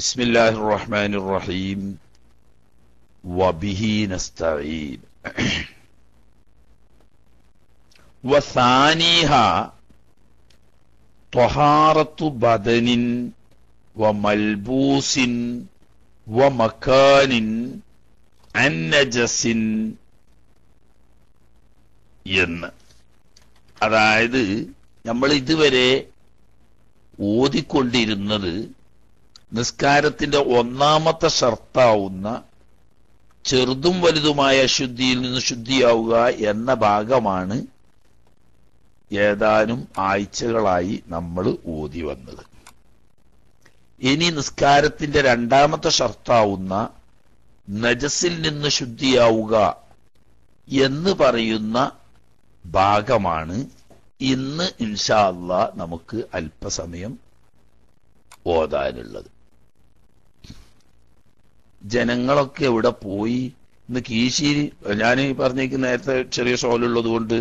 ബിസ്മില്ലാഹിർ റഹ്മാനിർ റഹീം വബിഹി നസ്തഈൻ വസാനിഹ ത്വഹാറത്തു ബദനിൻ വമൽബൂസിൻ വമകാനിൻ അൻ നജസിൻ എന്ന്. അതായത് നമ്മൾ ഇതുവരെ ഓതിക്കൊണ്ടിരുന്നത് നിസ്കാരത്തിന്റെ ഒന്നാമത്തെ ഷർത്താവുന്ന ചെറുതും വലുതുമായ അശുദ്ധിയിൽ നിന്ന് ശുദ്ധിയാവുക എന്ന ഭാഗമാണ് ഏതാനും ആഴ്ചകളായി നമ്മൾ ഓതി വന്നത്. ഇനി നിസ്കാരത്തിന്റെ രണ്ടാമത്തെ ഷർത്താവുന്ന നജസിൽ നിന്ന് ശുദ്ധിയാവുക എന്ന് പറയുന്ന ഭാഗമാണ് ഇന്ന് ഇൻഷാ അല്ലാഹ് നമുക്ക് അല്പസമയം ഓതാനുള്ളത്. ജനങ്ങളൊക്കെ എവിടെ പോയി? ഇന്ന് കീശേരി, ഞാൻ പറഞ്ഞേക്ക് നേരത്തെ ചെറിയ ഷോളുള്ളത് കൊണ്ട്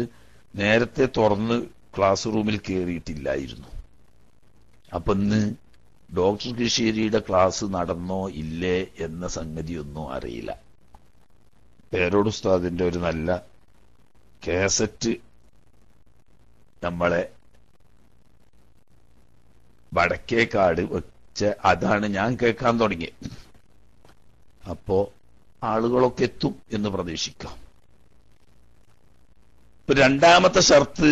നേരത്തെ തുറന്ന് ക്ലാസ് റൂമിൽ കയറിയിട്ടില്ലായിരുന്നു. അപ്പൊ ഇന്ന് ഡോക്ടർ കീശേരിയുടെ ക്ലാസ് നടന്നോ ഇല്ലേ എന്ന സംഗതിയൊന്നും അറിയില്ല. പേരോട് ഉസ്താദിന്റെ ഒരു നല്ല കാസറ്റ് നമ്മളെ വടക്കേക്കാട് വെച്ച അതാണ് ഞാൻ കേൾക്കാൻ തുടങ്ങിയത്. അപ്പോ ആളുകളൊക്കെ എത്തും എന്ന് പ്രതീക്ഷിക്കാം. രണ്ടാമത്തെ ഷർത്ത്,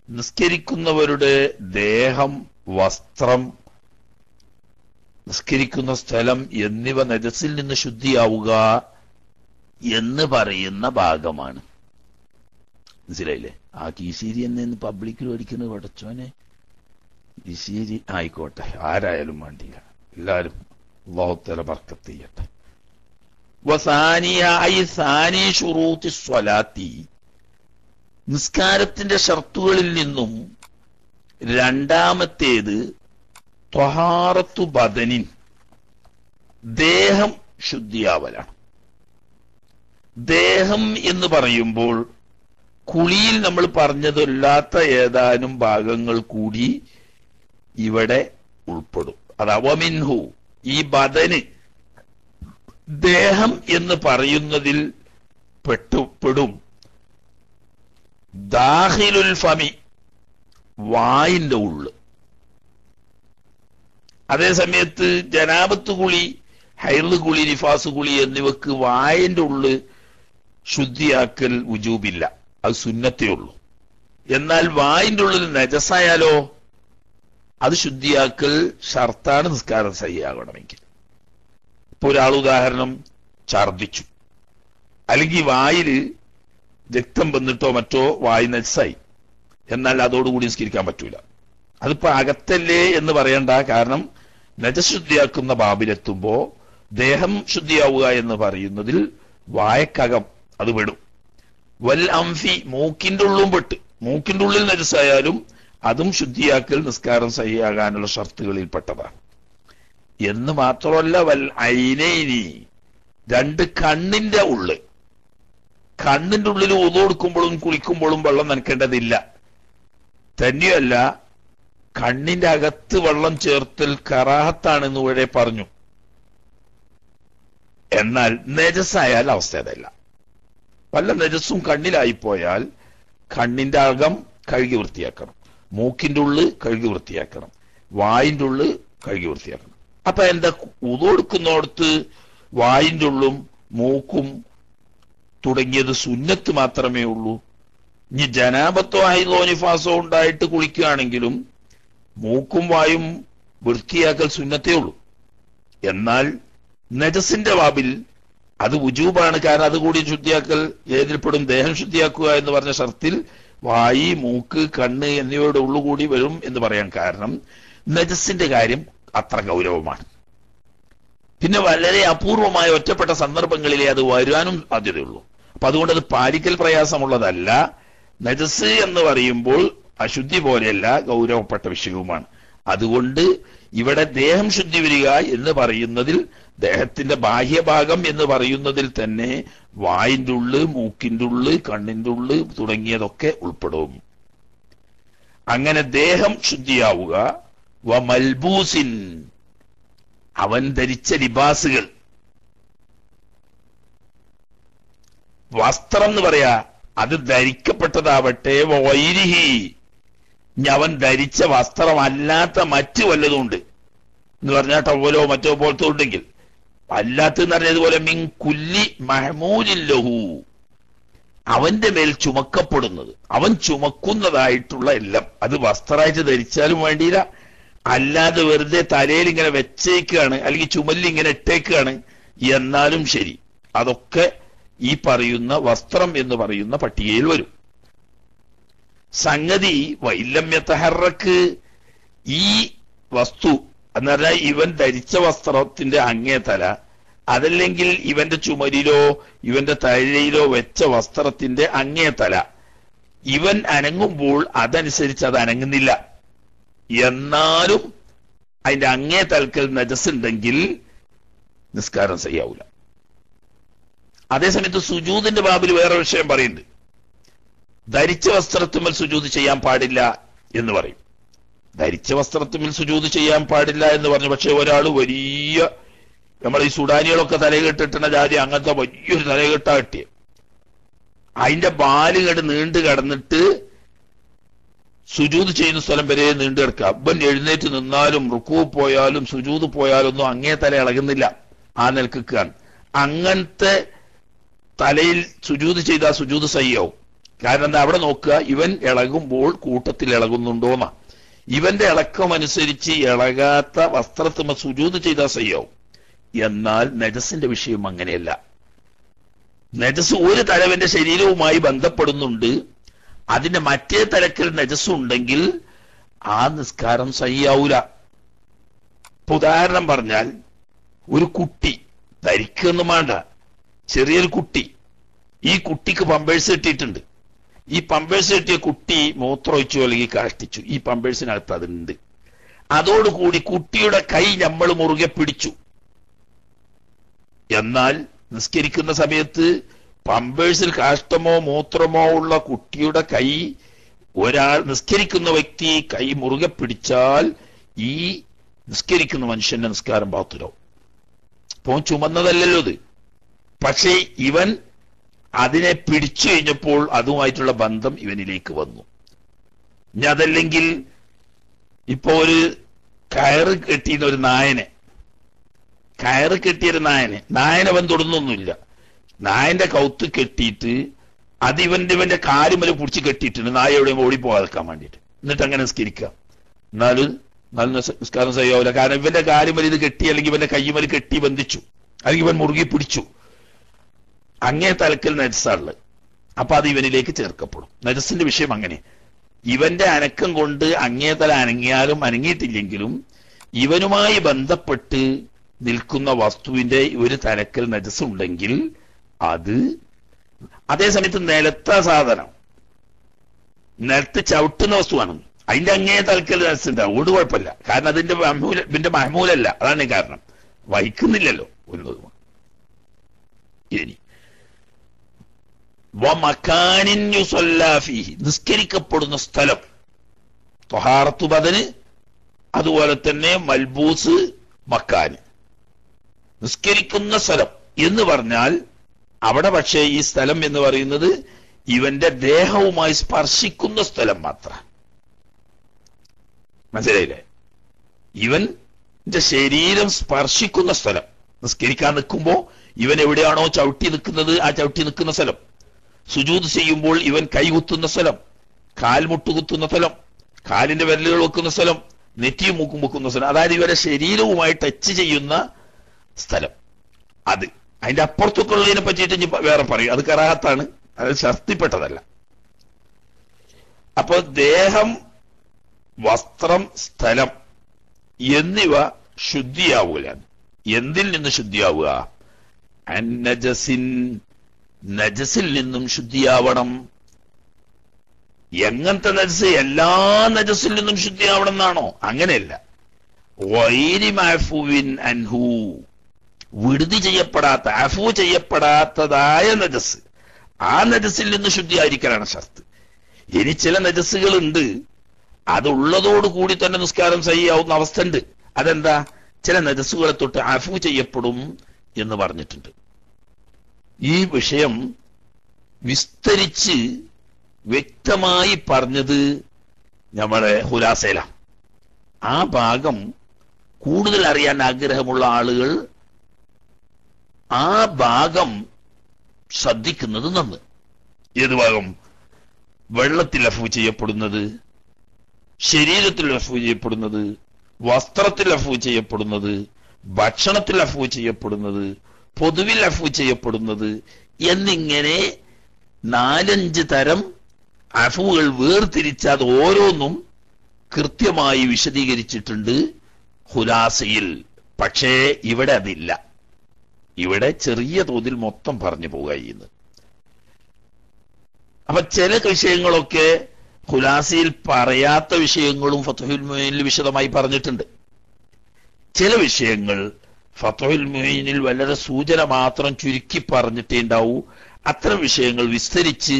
നിസ്കരിക്കുന്നവരുടെ ദേഹം, വസ്ത്രം, നിസ്കരിക്കുന്ന സ്ഥലം എന്നിവ നജസിൽ നിന്ന് ശുദ്ധിയാവുക എന്ന് പറയുന്ന ഭാഗമാണ്. മനസ്സിലായില്ലേ? ആ കീശേരി എന്നു പബ്ലിക്കിൽ പഠിക്കുന്നത് പഠിച്ചോനെ. കീശേരി ആയിക്കോട്ടെ, ആരായാലും വേണ്ടില്ല, എല്ലാരും അല്ലാഹു തആല ബർക്കത്ത് ചെയ്യട്ടെ. നിസ്കാരത്തിന്റെ ഷർത്തുകളിൽ നിന്നും രണ്ടാമത്തേത് ത്വഹാറത്തു ബദനിൻ, ദേഹം ശുദ്ധിയാവലാണ്. ദേഹം എന്ന് പറയുമ്പോൾ കുളിയിൽ നമ്മൾ പറഞ്ഞതല്ലാത്ത ഏതാനും ഭാഗങ്ങൾ കൂടി ഇവിടെ ഉൾപ്പെടും. അഥവാ മിൻഹു, ഈ ബദന് ദേഹം എന്ന് പറയുന്നതിൽ പെടും ദാഖിലുൽ ഫമി, വായിന്റെ ഉള്ള്. അതേ സമയത്ത് ജനാബത്ത് കുളി, ഹൈറ് കുളി, നിഫാസ് കുളി എന്നിവക്ക് വായിന്റെ ഉള്ള് ശുദ്ധിയാക്കൽ വുജൂബില്ല, അത് സുന്നത്തേ ഉള്ളൂ. എന്നാൽ വായിന്റെ ഉള്ളിൽ നജസായാലോ അത് ശുദ്ധിയാക്കൽ ഷർത്താണ് നിസ്കാരം സഹിയാകണമെങ്കിൽ. ഇപ്പൊ ഒരാൾ ഉദാഹരണം ഛർദിച്ചു, അല്ലെങ്കിൽ വായിൽ രക്തം വന്നിട്ടോ മറ്റോ വായു നജസായി, എന്നാൽ അതോടുകൂടി നിസ്കരിക്കാൻ പറ്റൂല. അതിപ്പോ അകത്തല്ലേ എന്ന് പറയണ്ട, കാരണം നജസ് ശുദ്ധിയാക്കുന്ന ബാബിലെത്തുമ്പോ ദേഹം ശുദ്ധിയാവുക എന്ന് പറയുന്നതിൽ വായക്കകം അത് പെടും. വൽ അംഫി, മൂക്കിന്റെ ഉള്ളും പെട്ട്, മൂക്കിന്റെ ഉള്ളിൽ നജസായാലും അതും ശുദ്ധിയാക്കൽ നിസ്കാരം സഹിയാകാനുള്ള ഷർത്തുകളിൽ പെട്ടതാണ്. എന്ന് മാത്രമല്ല, വൽ ഐനൈനി, രണ്ട് കണ്ണിന്റെ ഉള്ള്. കണ്ണിന്റെ ഉള്ളിൽ ഉളു കൊടുക്കുമ്പോഴും കുളിക്കുമ്പോഴും വെള്ളം നനക്കേണ്ടതില്ല. തന്നെയല്ല, കണ്ണിന്റെ അകത്ത് വെള്ളം ചേർത്തൽ കറാഹത്താണെന്ന് ഇവിടെ പറഞ്ഞു. എന്നാൽ നജസായാൽ അവസ്ഥ അതല്ല. വല്ല നജസും കണ്ണിലായിപ്പോയാൽ കണ്ണിന്റെ അകം കഴുകി വൃത്തിയാക്കണം, മൂക്കിന്റെ ഉള്ള് കഴുകി വൃത്തിയാക്കണം, വായിന്റെ ഉള്ള് കഴുകി വൃത്തിയാക്കണം. അപ്പൊ എന്താ, ഉളു കൊടുക്കുന്നിടത്ത് വായിന്റെ ഉള്ളും മൂക്കും തുടങ്ങിയത് സുന്നത്ത് മാത്രമേ ഉള്ളൂ. ഇനി ജനാബത്തോ ഹൈദോ നിഫാസോ ഉണ്ടായിട്ട് കുളിക്കുകയാണെങ്കിലും മൂക്കും വായും വൃത്തിയാക്കൽ സുന്നത്തേ ഉള്ളൂ. എന്നാൽ നജസിന്റെ ബാബിൽ അത് വുജൂബാണ്, കാരണം അതുകൂടി ശുദ്ധിയാക്കൽ ഏതിൽപ്പെടും? ദേഹം ശുദ്ധിയാക്കുക എന്ന് പറഞ്ഞ ഷർത്തിൽ വായി, മൂക്ക്, കണ്ണ് എന്നിവയുടെ ഉള്ളുകൂടി വരും എന്ന് പറയാൻ കാരണം നജസിന്റെ കാര്യം അത്ര ഗൗരവമാണ്. പിന്നെ വളരെ അപൂർവമായ ഒറ്റപ്പെട്ട സന്ദർഭങ്ങളിലേ അത് വരാനും സാധ്യതയുള്ളൂ. അപ്പൊ അതുകൊണ്ട് അത് പാലിക്കൽ പ്രയാസമുള്ളതല്ല. നജസ് എന്ന് പറയുമ്പോൾ അശുദ്ധി പോലെയല്ല, ഗൗരവപ്പെട്ട വിഷയവുമാണ്. അതുകൊണ്ട് ഇവിടെ ദേഹം ശുദ്ധി വരിക എന്ന് പറയുന്നതിൽ, ദേഹത്തിന്റെ ബാഹ്യഭാഗം എന്ന് പറയുന്നതിൽ തന്നെ വായിന്റെ ഉള്ള്, മൂക്കിന്റെ ഉള്ള്, കണ്ണിന്റെ ഉള്ള് തുടങ്ങിയതൊക്കെ ഉൾപ്പെടും. അങ്ങനെ ദേഹം ശുദ്ധിയാവുക. വ മൽബൂസിൻ, അവൻ ധരിച്ച ലിബാസുകൾ, വസ്ത്രം എന്ന് പറയാ, അത് ധരിക്കപ്പെട്ടതാവട്ടെ വൈരിഹി, അവൻ ധരിച്ച വസ്ത്രമല്ലാത്ത മറ്റു വല്ലതുണ്ട് എന്ന് പറഞ്ഞാൽ ടവലോ മറ്റോ പോലത്തെ ഉണ്ടെങ്കിൽ, അല്ലാത്തെന്ന് പറഞ്ഞതുപോലെ മിൻ കുല്ലി മഹ്മൂലില്ലഹു, അവന്റെ മേൽ ചുമക്കപ്പെടുന്നത്, അവൻ ചുമക്കുന്നതായിട്ടുള്ള എല്ലാം, അത് വസ്ത്രമായിട്ട് ധരിച്ചാലും വേണ്ടിയില്ല, അല്ലാതെ വെറുതെ തലയിൽ ഇങ്ങനെ വെച്ചേക്കാണ് അല്ലെങ്കിൽ ചുമലിൽ ഇങ്ങനെ ഇട്ടേക്കാണ് എന്നാലും ശരി, അതൊക്കെ ഈ പറയുന്ന വസ്ത്രം എന്ന് പറയുന്ന പട്ടികയിൽ വരും. സംഗതി വൈലമ്യത്തഹറക്ക്, ഈ വസ്തു എന്ന് പറഞ്ഞാൽ ഇവൻ ധരിച്ച വസ്ത്രത്തിന്റെ അങ്ങേ തല, അതല്ലെങ്കിൽ ഇവന്റെ ചുമലിലോ ഇവന്റെ തലയിലോ വെച്ച വസ്ത്രത്തിന്റെ അങ്ങേ തല, ഇവൻ അനങ്ങുമ്പോൾ അതനുസരിച്ച് അത് അനങ്ങുന്നില്ല, എന്നാലും അതിന്റെ അങ്ങേ തലക്കൽ നജസ് ഉണ്ടെങ്കിൽ നിസ്കാരം ചെയ്യാവൂല. അതേസമയത്ത് സുജൂദിന്റെ ബാബിൽ വേറെ വിഷയം പറയുന്നുണ്ട്. ധരിച്ച വസ്ത്രത്തുമ്മൽ സുജൂദ് ചെയ്യാൻ പാടില്ല എന്ന് പറയും. ധരിച്ച വസ്ത്രത്തുമ്മൽ സുജൂദ് ചെയ്യാൻ പാടില്ല എന്ന് പറഞ്ഞു. പക്ഷെ ഒരാൾ വലിയ, നമ്മൾ ഈ സുഡാനികളൊക്കെ തലകെട്ടിട്ടുന്ന ജാതി അങ്ങനത്തെ വലിയൊരു തലകെട്ടാ കിട്ടിയ, അതിന്റെ ബാലുകട് നീണ്ടു കടന്നിട്ട് സുജൂദ് ചെയ്യുന്ന സ്ഥലം വരെ നീണ്ടു കിടക്കുക. അബ്ബൻ എഴുന്നേറ്റ് നിന്നാലും റുക്കൂ പോയാലും സുജൂദ് പോയാലൊന്നും അങ്ങേ തല ഇളകുന്നില്ല, ആ നിൽക്കുകയാണ്. അങ്ങനത്തെ തലയിൽ സുജൂദ് ചെയ്താൽ സുജൂദ് സയ്യാവും. കാരണം എന്താ, അവിടെ നോക്കുക, ഇവൻ ഇളകുമ്പോൾ കൂട്ടത്തിൽ ഇളകുന്നുണ്ടോന്നാ. ഇവന്റെ ഇളക്കം അനുസരിച്ച് ഇളകാത്ത വസ്ത്രത്തുമ്മ സുജൂദ് ചെയ്താൽ സയ്യാവും. എന്നാൽ നജസിന്റെ വിഷയം അങ്ങനെയല്ല. നജസ് ഒരു തലവന്റെ ശരീരവുമായി ബന്ധപ്പെടുന്നുണ്ട്, അതിന്റെ മറ്റേ തലക്കൽ നജസ് ഉണ്ടെങ്കിൽ ആ നിസ്കാരം സയ്യാവൂല. ഉദാഹരണം പറഞ്ഞാൽ, ഒരു കുട്ടി ധരിക്കൊന്നും വേണ്ട, ചെറിയൊരു കുട്ടി, ഈ കുട്ടിക്ക് പമ്പേഴ്സ് കിട്ടിയിട്ടുണ്ട്. ഈ പമ്പേഴ്സ് കിട്ടിയ കുട്ടി മൂത്രമൊഴിച്ചു അല്ലെങ്കിൽ കാഷ്ടിച്ചു, ഈ പമ്പേഴ്സിനകത്ത് അതുണ്ട്. അതോടുകൂടി കുട്ടിയുടെ കൈ നമ്മൾ മുറുകെ പിടിച്ചു. എന്നാൽ നിസ്കരിക്കുന്ന സമയത്ത് പമ്പേഴ്സിൽ കാഷ്ടമോ മൂത്രമോ ഉള്ള കുട്ടിയുടെ കൈ ഒരാൾ നിസ്കരിക്കുന്ന വ്യക്തി കൈ മുറുകെ പിടിച്ചാൽ ഈ നിസ്കരിക്കുന്ന മനുഷ്യന്റെ നിസ്കാരം ബാത്തിലാവും. അപ്പോ ചുമന്നതല്ലല്ലോ ഇത്. പക്ഷേ ഇവൻ അതിനെ പിടിച്ചു കഴിഞ്ഞപ്പോൾ അതുമായിട്ടുള്ള ബന്ധം ഇവനിലേക്ക് വന്നു. ഇനി അതല്ലെങ്കിൽ ഇപ്പോ ഒരു കയറ് കെട്ടിയ ഒരു നായനെ, കയറ് കെട്ടിയൊരു നായനവൻ തൊടുന്നൊന്നുമില്ല, നായന്റെ കൗത്ത് കെട്ടിയിട്ട് അത് ഇവന്റെ കാലുമല പിടിച്ച് കെട്ടിയിട്ടുണ്ട്, നായ എവിടെയും ഓടിപ്പോകാതിരിക്കാൻ വേണ്ടിയിട്ട്. എന്നിട്ട് അങ്ങനെ നിസ്കരിക്കാം. എന്നാലും നല്ല നിസ്കാരം ചെയ്യാവില്ല. കാരണം ഇവന്റെ കാലുമല ഇത് കെട്ടി, അല്ലെങ്കിൽ ഇവന്റെ കയ്യുമല കെട്ടി ബന്ധിച്ചു, അല്ലെങ്കിൽ ഇവൻ മുറുകി പിടിച്ചു. അങ്ങേ തലക്കൽ നജസാണുള്ളത്, അപ്പൊ അത് ഇവനിലേക്ക് ചേർക്കപ്പെടും. നജസിന്റെ വിഷയം അങ്ങനെ. ഇവന്റെ അനക്കം കൊണ്ട് അങ്ങേ തല അനങ്ങിയാലും അനങ്ങിയിട്ടില്ലെങ്കിലും ഇവനുമായി ബന്ധപ്പെട്ട് നിൽക്കുന്ന വസ്തുവിന്റെ ഒരു തലക്കൽ നജസ് ഉണ്ടെങ്കിൽ അത്, അതേസമയത്ത് നിലത്ത സാധനം, നിലത്ത് ചവിട്ടുന്ന വസ്തുവാണ്, അതിന്റെ അങ്ങേ തലക്കൽ നജസ് ഉണ്ടാവും, അതുകൊണ്ട് കുഴപ്പമില്ല. കാരണം ഇതിന്റെ മഹ്മൂലല്ല, അതാണ് കാരണം, വഹിക്കുന്നില്ലല്ലോ ഒന്നും. ഇനി വമകാനിൻ യുസല്ലാ ഫീഹി, നിസ്കരിക്കപ്പെടുന്ന സ്ഥലം, ത്വഹാറത്തു ബദന്, അതുപോലെ തന്നെ മൽബൂസ് മക്കാന്, നിസ്കരിക്കുന്ന സ്ഥലം എന്ന് പറഞ്ഞാൽ അവിടെ പക്ഷേ ഈ സ്ഥലം എന്ന് പറയുന്നത് ഇവന്റെ ദേഹവുമായി സ്പർശിക്കുന്ന സ്ഥലം മാത്രം. മനസ്സിലായില്ലേ? ഇവന്റെ ശരീരം സ്പർശിക്കുന്ന സ്ഥലം. നിസ്കരിക്കാൻ നിൽക്കുമ്പോ ഇവൻ എവിടെയാണോ ചവിട്ടി നിൽക്കുന്നത് ആ ചവിട്ടി നിൽക്കുന്ന സ്ഥലം, സുജൂദ് ചെയ്യുമ്പോൾ ഇവൻ കൈകുത്തുന്ന സ്ഥലം, കാൽ മുട്ടുകുത്തുന്ന സ്ഥലം, കാലിന്റെ വിരലുകൾ വെക്കുന്ന സ്ഥലം, നെറ്റിയും മൂക്കും വെക്കുന്ന സ്ഥലം, അതായത് ഇവരെ ശരീരവുമായി ടച്ച് ചെയ്യുന്ന സ്ഥലം. അത് അതിന്റെ അപ്പുറത്തൊക്കെ ഉള്ളതിനെ പറ്റിയിട്ട് ഇനി വേറെ പറയും, അത് കറാഹത്താണ്, അത് ശക്തിപ്പെട്ടതല്ല. അപ്പൊ ദേഹം, വസ്ത്രം, സ്ഥലം എന്നിവ ശുദ്ധിയാവൂല. എന്തിൽ നിന്ന് ശുദ്ധിയാവുക? അന്നജസിൻ, നജസിൽ നിന്നും ശുദ്ധിയാവണം. എങ്ങനത്തെ നജസ്? എല്ലാ നജസിൽ നിന്നും ശുദ്ധിയാവണം എന്നാണോ? അങ്ങനെയല്ല. വൈരി മഅഫൂവിൻ അൻഹു, വിടുതി ചെയ്യപ്പെടാത്ത, അഫൂ ചെയ്യപ്പെടാത്തതായ നജസ്, ആ നജസിൽ നിന്ന് ശുദ്ധിയായിരിക്കലാണ് ഷർത്ത്. ഇനി ചില നജസുകളുണ്ട്, അതുള്ളതോടുകൂടി തന്നെ നിസ്കാരം ചെയ്യാവുന്ന അവസ്ഥ ഉണ്ട്. അതെന്താ? ചില നജസ്സുകളെ തൊട്ട് അഫു ചെയ്യപ്പെടും എന്ന് പറഞ്ഞിട്ടുണ്ട്. ഈ വിഷയം വിസ്തരിച്ച് വ്യക്തമായി പറഞ്ഞത് നമ്മുടെ ഹുലാസയില. ആ ഭാഗം കൂടുതൽ അറിയാൻ ആഗ്രഹമുള്ള ആളുകൾ ആ ഭാഗം ശ്രദ്ധിക്കുന്നത് നന്ന്. ഏത് ഭാഗം? വെള്ളത്തിൽ അഫു ചെയ്യപ്പെടുന്നത്, ശരീരത്തിൽ അഫു ചെയ്യപ്പെടുന്നത്, വസ്ത്രത്തിൽ അഫു ചെയ്യപ്പെടുന്നത്, ഭക്ഷണത്തിൽ അഫു ചെയ്യപ്പെടുന്നത്, പൊതുവിൽ അഫു ചെയ്യപ്പെടുന്നത് എന്നിങ്ങനെ 4-5 തരം അഫുകൾ വേർതിരിച്ചാൽ ഓരോന്നും കൃത്യമായി വിശദീകരിച്ചിട്ടുണ്ട് ഖുലാസയിൽ. പക്ഷേ ഇവിടെ അതില്ല. ഇവിടെ ചെറിയ തോതിൽ മൊത്തം പറഞ്ഞു പോകുകയെന്ന്. അപ്പൊ ചില വിഷയങ്ങളൊക്കെ ഖുലാസയിൽ പറയാത്ത വിഷയങ്ങളും ഫത്ഹുൽ മുഈനിൽ വിശദമായി പറഞ്ഞിട്ടുണ്ട്. ചില വിഷയങ്ങൾ ഫത്ഹുൽ മുഈനിൽ വളരെ സൂചന മാത്രം ചുരുക്കി പറഞ്ഞിട്ടേ ഉണ്ടാവൂ. അത്തരം വിഷയങ്ങൾ വിസ്തരിച്ച്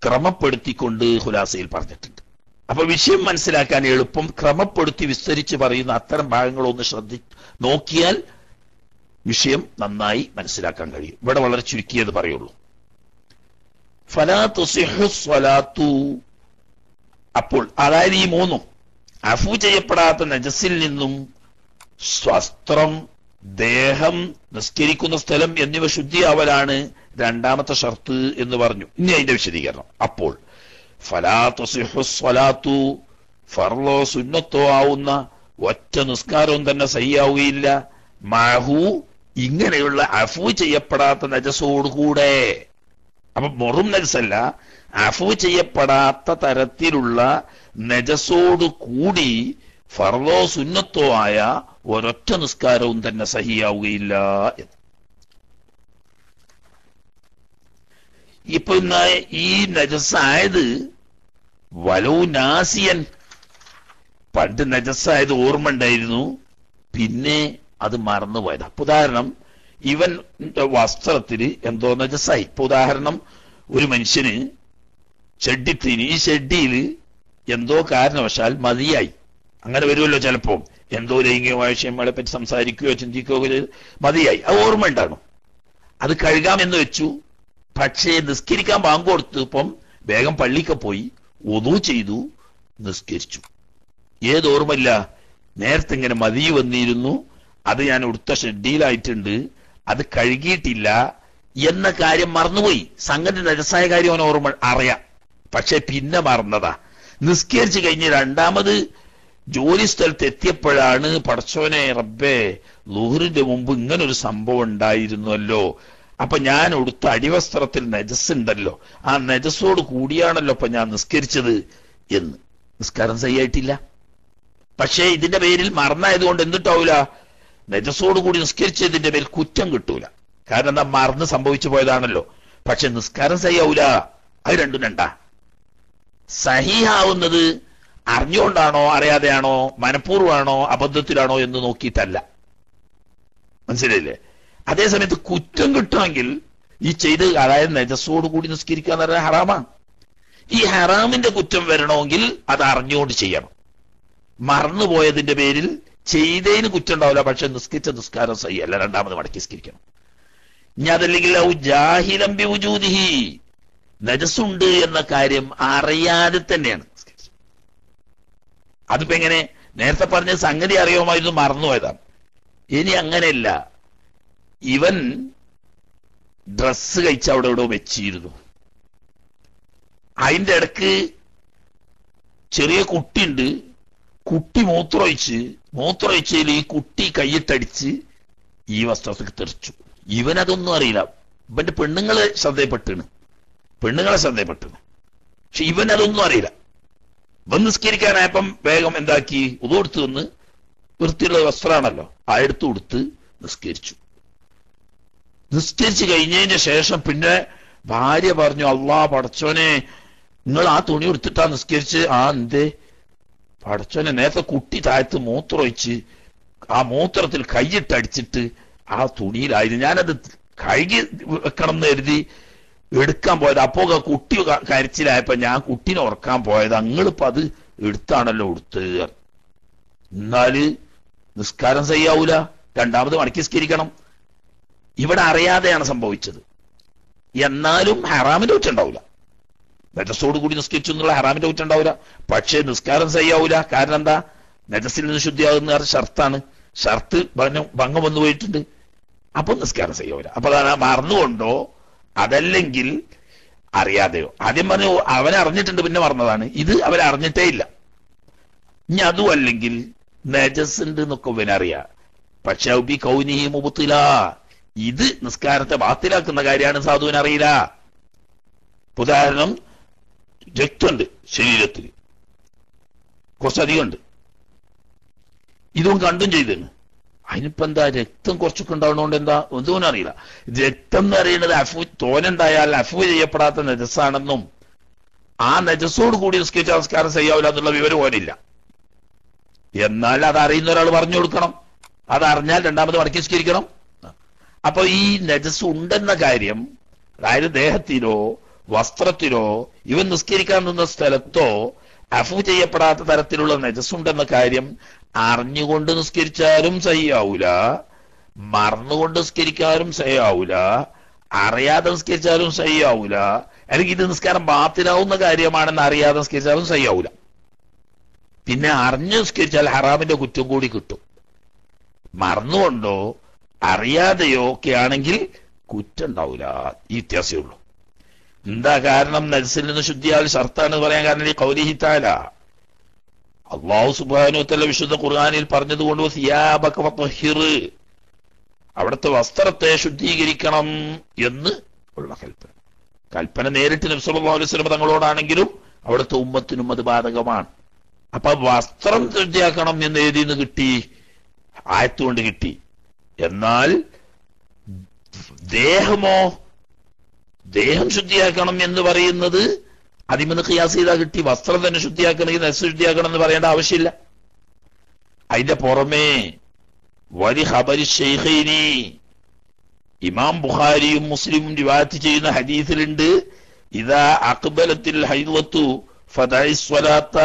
ക്രമപ്പെടുത്തിക്കൊണ്ട് ഖുലാസയിൽ പറഞ്ഞിട്ടുണ്ട്. അപ്പൊ വിഷയം മനസ്സിലാക്കാൻ എളുപ്പം ക്രമപ്പെടുത്തി വിസ്തരിച്ച് പറയുന്ന അത്തരം ഭാഗങ്ങളൊന്ന് നോക്കിയാൽ വിഷയം നന്നായി മനസ്സിലാക്കാൻ കഴിയും. ഇവിടെ വളരെ ചുരുക്കിയത് പറയുള്ളൂ. ഫലാ തുസിഹു സ്വലാത്തു. അപ്പോൾ അതായത് ഈ മൂന്നും അഫു ചെയ്യപ്പെടാത്ത നജസിൽ നിന്നും വസ്ത്രം, ദേഹം, നിസ്കരിക്കുന്ന സ്ഥലം എന്നിവ ശുദ്ധിയാവലാണ് രണ്ടാമത്തെ ഷർത്ത് എന്ന് പറഞ്ഞു. ഇനി അതിന്റെ വിശദീകരണം. അപ്പോൾ ഫലാ തുസിഹു സ്വലാത്തു, ഫർളോ സുന്നത്തോ ആവുന്ന ഒറ്റ നിസ്കാരവും തന്നെ സഹിയാവുകയില്ല മഅഹു, ഇങ്ങനെയുള്ള അഫു ചെയ്യപ്പെടാത്ത നജസോടുകൂടെ. അപ്പൊ മൊറും നജസല്ല, അഫു ചെയ്യപ്പെടാത്ത തരത്തിലുള്ള നജസോട് കൂടി ഫർളോ സുന്നത്തോ ആയ ഒരൊറ്റ നിസ്കാരവും തന്നെ സഹിയാവുകയില്ല എന്ന്. ഇപ്പൊ ഈ നജസായത് വലോ നാസിയൻ, പണ്ട് നജസായത് ഓർമ്മ ഉണ്ടായിരുന്നു, പിന്നെ അത് മറന്നുപോയത്. അപ്പൊ ഉദാഹരണം, ഇവൻ വസ്ത്രത്തിൽ എന്തോ നജസായി. ഇപ്പൊ ഉദാഹരണം, ഒരു മനുഷ്യന് ഷെഡിത്തിന്, ഈ ഷെഡിയിൽ എന്തോ കാരണവശാൽ മതിയായി. അങ്ങനെ വരുമല്ലോ ചിലപ്പോ, എന്തോ ലൈംഗികമായ വിഷയങ്ങളെ പറ്റി സംസാരിക്കുകയോ ചിന്തിക്കുകയോ ചെയ്ത് മതിയായി. അത് ഓർമ്മ ഉണ്ടാകും. അത് കഴുകാമെന്ന് വെച്ചു. പക്ഷേ നിസ്കരിക്കാൻ ബാങ്ക് കൊടുത്തപ്പം വേഗം പള്ളിക്ക് പോയി, വുളൂ ചെയ്തു, നിസ്കരിച്ചു. ഏത് ഓർമ്മയില്ല? നേരത്തെ ഇങ്ങനെ മതി വന്നിരുന്നു, അത് ഞാൻ ഉടുത്ത ഷെഡിയിലായിട്ടുണ്ട്, അത് കഴുകിയിട്ടില്ല എന്ന കാര്യം മറന്നുപോയി. സംഗതി നജസായ കാര്യം അവൻ ഓർമ്മ അറിയാം, പക്ഷെ പിന്നെ മറന്നതാ. നിസ്കരിച്ചു കഴിഞ്ഞ് രണ്ടാമത് ജോലി സ്ഥലത്ത് എത്തിയപ്പോഴാണ് പടച്ചോനെ റബ്ബേ, ളുഹറിന്റെ മുമ്പ് ഇങ്ങനൊരു സംഭവം ഉണ്ടായിരുന്നല്ലോ, അപ്പൊ ഞാൻ ഉടുത്ത അടിവസ്ത്രത്തിൽ നജസ് ഉണ്ടല്ലോ, ആ നജസോട് കൂടിയാണല്ലോ അപ്പൊ ഞാൻ നിസ്കരിച്ചത് എന്ന്. നിസ്കാരം സഹിയായിട്ടില്ല. പക്ഷേ ഇതിന്റെ പേരിൽ മറന്നായതുകൊണ്ട് എന്തിട്ടാവൂല? നജസോട് കൂടി നിസ്കരിച്ചതിന്റെ പേരിൽ കുറ്റം കിട്ടൂല. കാരണം എന്താ? മറന്ന് സംഭവിച്ചു പോയതാണല്ലോ. പക്ഷെ നിസ്കാരം സഹിയാവൂല. അത് രണ്ടും രണ്ടാ. സഹിയാവുന്നത് അറിഞ്ഞുകൊണ്ടാണോ അറിയാതെയാണോ, മനഃപൂർവ്വമാണോ അബദ്ധത്തിലാണോ എന്ന് നോക്കിയിട്ടല്ല. മനസ്സിലായില്ലേ? അതേസമയത്ത് കുറ്റം കിട്ടുമെങ്കിൽ ഈ ചെയ്ത്, അതായത് നജസോട് കൂടി നിസ്കരിക്കുക എന്ന് പറഞ്ഞാൽ ഹറാമാണ്. ഈ ഹറാമിന്റെ കുറ്റം വരണമെങ്കിൽ അത് അറിഞ്ഞുകൊണ്ട് ചെയ്യണം. മറന്നുപോയതിന്റെ പേരിൽ ചെയ്തതിന് കുറ്റം ഉണ്ടാവില്ല, പക്ഷെ നിസ്കരിച്ച നിസ്കാരം സഹിയല്ല, രണ്ടാമത് മടക്കി നിസ്കരിക്കണം. ഇനി അതല്ലെങ്കിൽ ജാഹിലം ബിവുജൂദിഹി, നജസുണ്ട് എന്ന കാര്യം അറിയാതെ തന്നെയാണ് നിസ്കരിച്ചത്. അതിപ്പോ എങ്ങനെ? നേരത്തെ പറഞ്ഞ സംഗതി അറിയാമായിരുന്നു, മറന്നുപോയതാണ്. ഇനി അങ്ങനെയല്ല, ഇവൻ ഡ്രസ്സ് കഴിച്ച് അവിടെ എവിടെ വെച്ചിരുന്നു, അതിന്റെ ഇടക്ക് ചെറിയ കുട്ടിയുണ്ട്, കുട്ടി മൂത്രമൊഴിച്ചതിൽ ഈ കുട്ടി കയ്യിട്ടടിച്ച് ഈ വസ്ത്രത്തിൽ തെറിച്ചു. ഇവനതൊന്നും അറിയില്ല. ഇവന്റെ പെണ്ണുങ്ങളെ ശ്രദ്ധയപ്പെട്ടാണ്, പക്ഷെ ഇവനതൊന്നും അറിയില്ല. ഇവൻ നിസ്കരിക്കാനായപ്പം വേഗം എന്താക്കി, ഉദു കൊടുത്ത് വന്ന്, വൃത്തിയുള്ള വസ്ത്രമാണല്ലോ, ആ എടുത്ത് കൊടുത്ത് നിസ്കരിച്ചു. നിസ്കരിച്ചു കഴിഞ്ഞതിന് ശേഷം പിന്നെ ഭാര്യ പറഞ്ഞു, അള്ളാ പടച്ചോനെ, നിങ്ങൾ ആ തുണി എടുത്തിട്ടാ നിസ്കരിച്ച്? ആ എന്തേ? പടച്ചോനെ, നേരത്തെ കുട്ടി താഴത്ത് മൂത്രമൊഴിച്ച് ആ മൂത്രത്തിൽ കൈയിട്ടടിച്ചിട്ട് ആ തുണിയിലായിരുന്നു, ഞാനത് കഴുകി വെക്കണം എന്ന് കരുതി എടുക്കാൻ പോയത്. അപ്പോ കുട്ടി കരച്ചിലായപ്പോ ഞാൻ കുട്ടീനെ ഉറക്കാൻ പോയത്, അങ്ങളിപ്പോ അത് എടുത്താണല്ലോ എടുത്തത്. എന്നാല് നിസ്കാരം ചെയ്യാവൂല, രണ്ടാമത് മടക്കി നിസ്കരിക്കണം. ഇവിടെ അറിയാതെയാണ് സംഭവിച്ചത്. എന്നാലും ഹറാമിന്റെ കുറ്റുണ്ടാവില്ല. നജസോട് കൂടി നിസ്കരിച്ചു എന്നുള്ള ഹറാമിന്റെ കുറ്റുണ്ടാവില്ല. പക്ഷേ നിസ്കാരം ചെയ്യാവൂല. കാരണം എന്താ? നജസിൽ നിന്ന് ശുദ്ധിയാകുന്ന ഷർത്താണ്. ഷർത്ത് ഭംഗം വന്നു പോയിട്ടുണ്ട്. അപ്പൊ നിസ്കാരം ചെയ്യാവൂല. അപ്പൊ മറന്നുകൊണ്ടോ അതല്ലെങ്കിൽ അറിയാതെയോ. ആദ്യം പറഞ്ഞു അവനെ അറിഞ്ഞിട്ടുണ്ട് പിന്നെ മറന്നതാണ്. ഇത് അവരറിഞ്ഞിട്ടേ ഇല്ല. ഇനി അതും അല്ലെങ്കിൽ നജസ് ഉണ്ട് എന്നൊക്കെ ഇവനറിയാം. പക്ഷെ കൗനിഹി മുബ്തില, ഇത് നിസ്കാരത്തെ ബാത്തിലാക്കുന്ന കാര്യമാണ്. സാധുവിനറിയില്ല. ഉദാഹരണം, രക്തമുണ്ട് ശരീരത്തിൽ, കുറച്ചധികം ഉണ്ട്. ഇതും കണ്ടും ചെയ്തേന്. അതിനിപ്പോ എന്താ? രക്തം കുറച്ചൊക്കെ ഉണ്ടാവണോണ്ട് എന്താ ഒന്നും അറിയില്ല. രക്തം എന്ന് പറയുന്നത് തോനുണ്ടായാൽ അഫു ചെയ്യപ്പെടാത്ത നജസാണെന്നും ആ നജസോട് കൂടി നിസ്കരിച്ച നമസ്കാരം ചെയ്യാവില്ല എന്നുള്ള വിവരം പോലില്ല. എന്നാൽ അത് അറിയുന്ന ഒരാൾ പറഞ്ഞു കൊടുക്കണം. അതറിഞ്ഞാൽ രണ്ടാമത് മടക്കി നിസ്കരിക്കണം. അപ്പൊ ഈ നജസ് ഉണ്ടെന്ന കാര്യം, അതായത് ദേഹത്തിലോ വസ്ത്രത്തിലോ ഇവൻ നിസ്കരിക്കാൻ നിന്ന സ്ഥലത്തോ അഫു ചെയ്യപ്പെടാത്ത തരത്തിലുള്ള നജസ് ഉണ്ടെന്ന കാര്യം അറിഞ്ഞുകൊണ്ട് നിസ്കരിച്ചാലും സഹിയാവൂല, മറന്നുകൊണ്ട് നിസ്കരിക്കാനും സഹിയാവൂല, അറിയാതെ നിസ്കരിച്ചാലും സഹിയാവൂല. അല്ലെങ്കിൽ ഇത് നിസ്കാരം ബാത്തിലാവുന്ന കാര്യമാണെന്ന് അറിയാതെ നിസ്കരിച്ചാലും സഹിയാവൂല. പിന്നെ അറിഞ്ഞു നിസ്കരിച്ചാൽ ഹറാമിന്റെ കുറ്റം കൂടി കിട്ടും. മറന്നുകൊണ്ടോ അറിയാതെയോ ഒക്കെ ആണെങ്കിൽ കുറ്റം ഉണ്ടാവൂല. ഈ വ്യത്യാസമേ ഉള്ളൂ. എന്താ കാരണം? നജസിൽ നിന്ന് ശുദ്ധിയാൽ ഷർത്താണ് പറയാൻ കാരണം ഈ ഖൗലിഹി തആല, അല്ലാഹു സുബ്ഹാനഹു വ തആല വിശുദ്ധ ഖുർആനിൽ പറഞ്ഞതുകൊണ്ട് സിയാബക വത്ഹിർ, അവിടുത്തെ വസ്ത്രത്തെ ശുദ്ധീകരിക്കണം എന്ന് ഉള്ള കൽപ്പന നേരിട്ട് നബി സല്ലല്ലാഹു അലൈഹി വസല്ലം തങ്ങളോടാണെങ്കിലും അവിടുത്തെ ഉമ്മത്തിനും അത് ബാധകമാണ്. അപ്പൊ വസ്ത്രം ശുദ്ധിയാക്കണം എന്ന് എഴുതിന്ന് കിട്ടി, ആയത്തുകൊണ്ട് കിട്ടി. എന്നാൽ ദേഹമോ, ദേഹം ശുദ്ധിയാക്കണം എന്ന് പറയുന്നത് അതിമെന്ന് ഖിയാസ് ചെയ്താൽ കിട്ടി. വസ്ത്രം തന്നെ ശുദ്ധിയാക്കണമെങ്കിൽ നജസ് ശുദ്ധിയാക്കണം എന്ന് പറയേണ്ട ആവശ്യമില്ല. അതിന്റെ പുറമേ വലി ഖബരി ശൈഖൈനി, ഇമാം ബുഖാരിയും മുസ്ലിമും റിവായത്ത് ചെയ്യുന്ന ഹദീസിലുണ്ട്, ഇദാ അഖ്ബലത്തിൽ ഹൈദത്തു ഫദഇ സ്വലാത്ത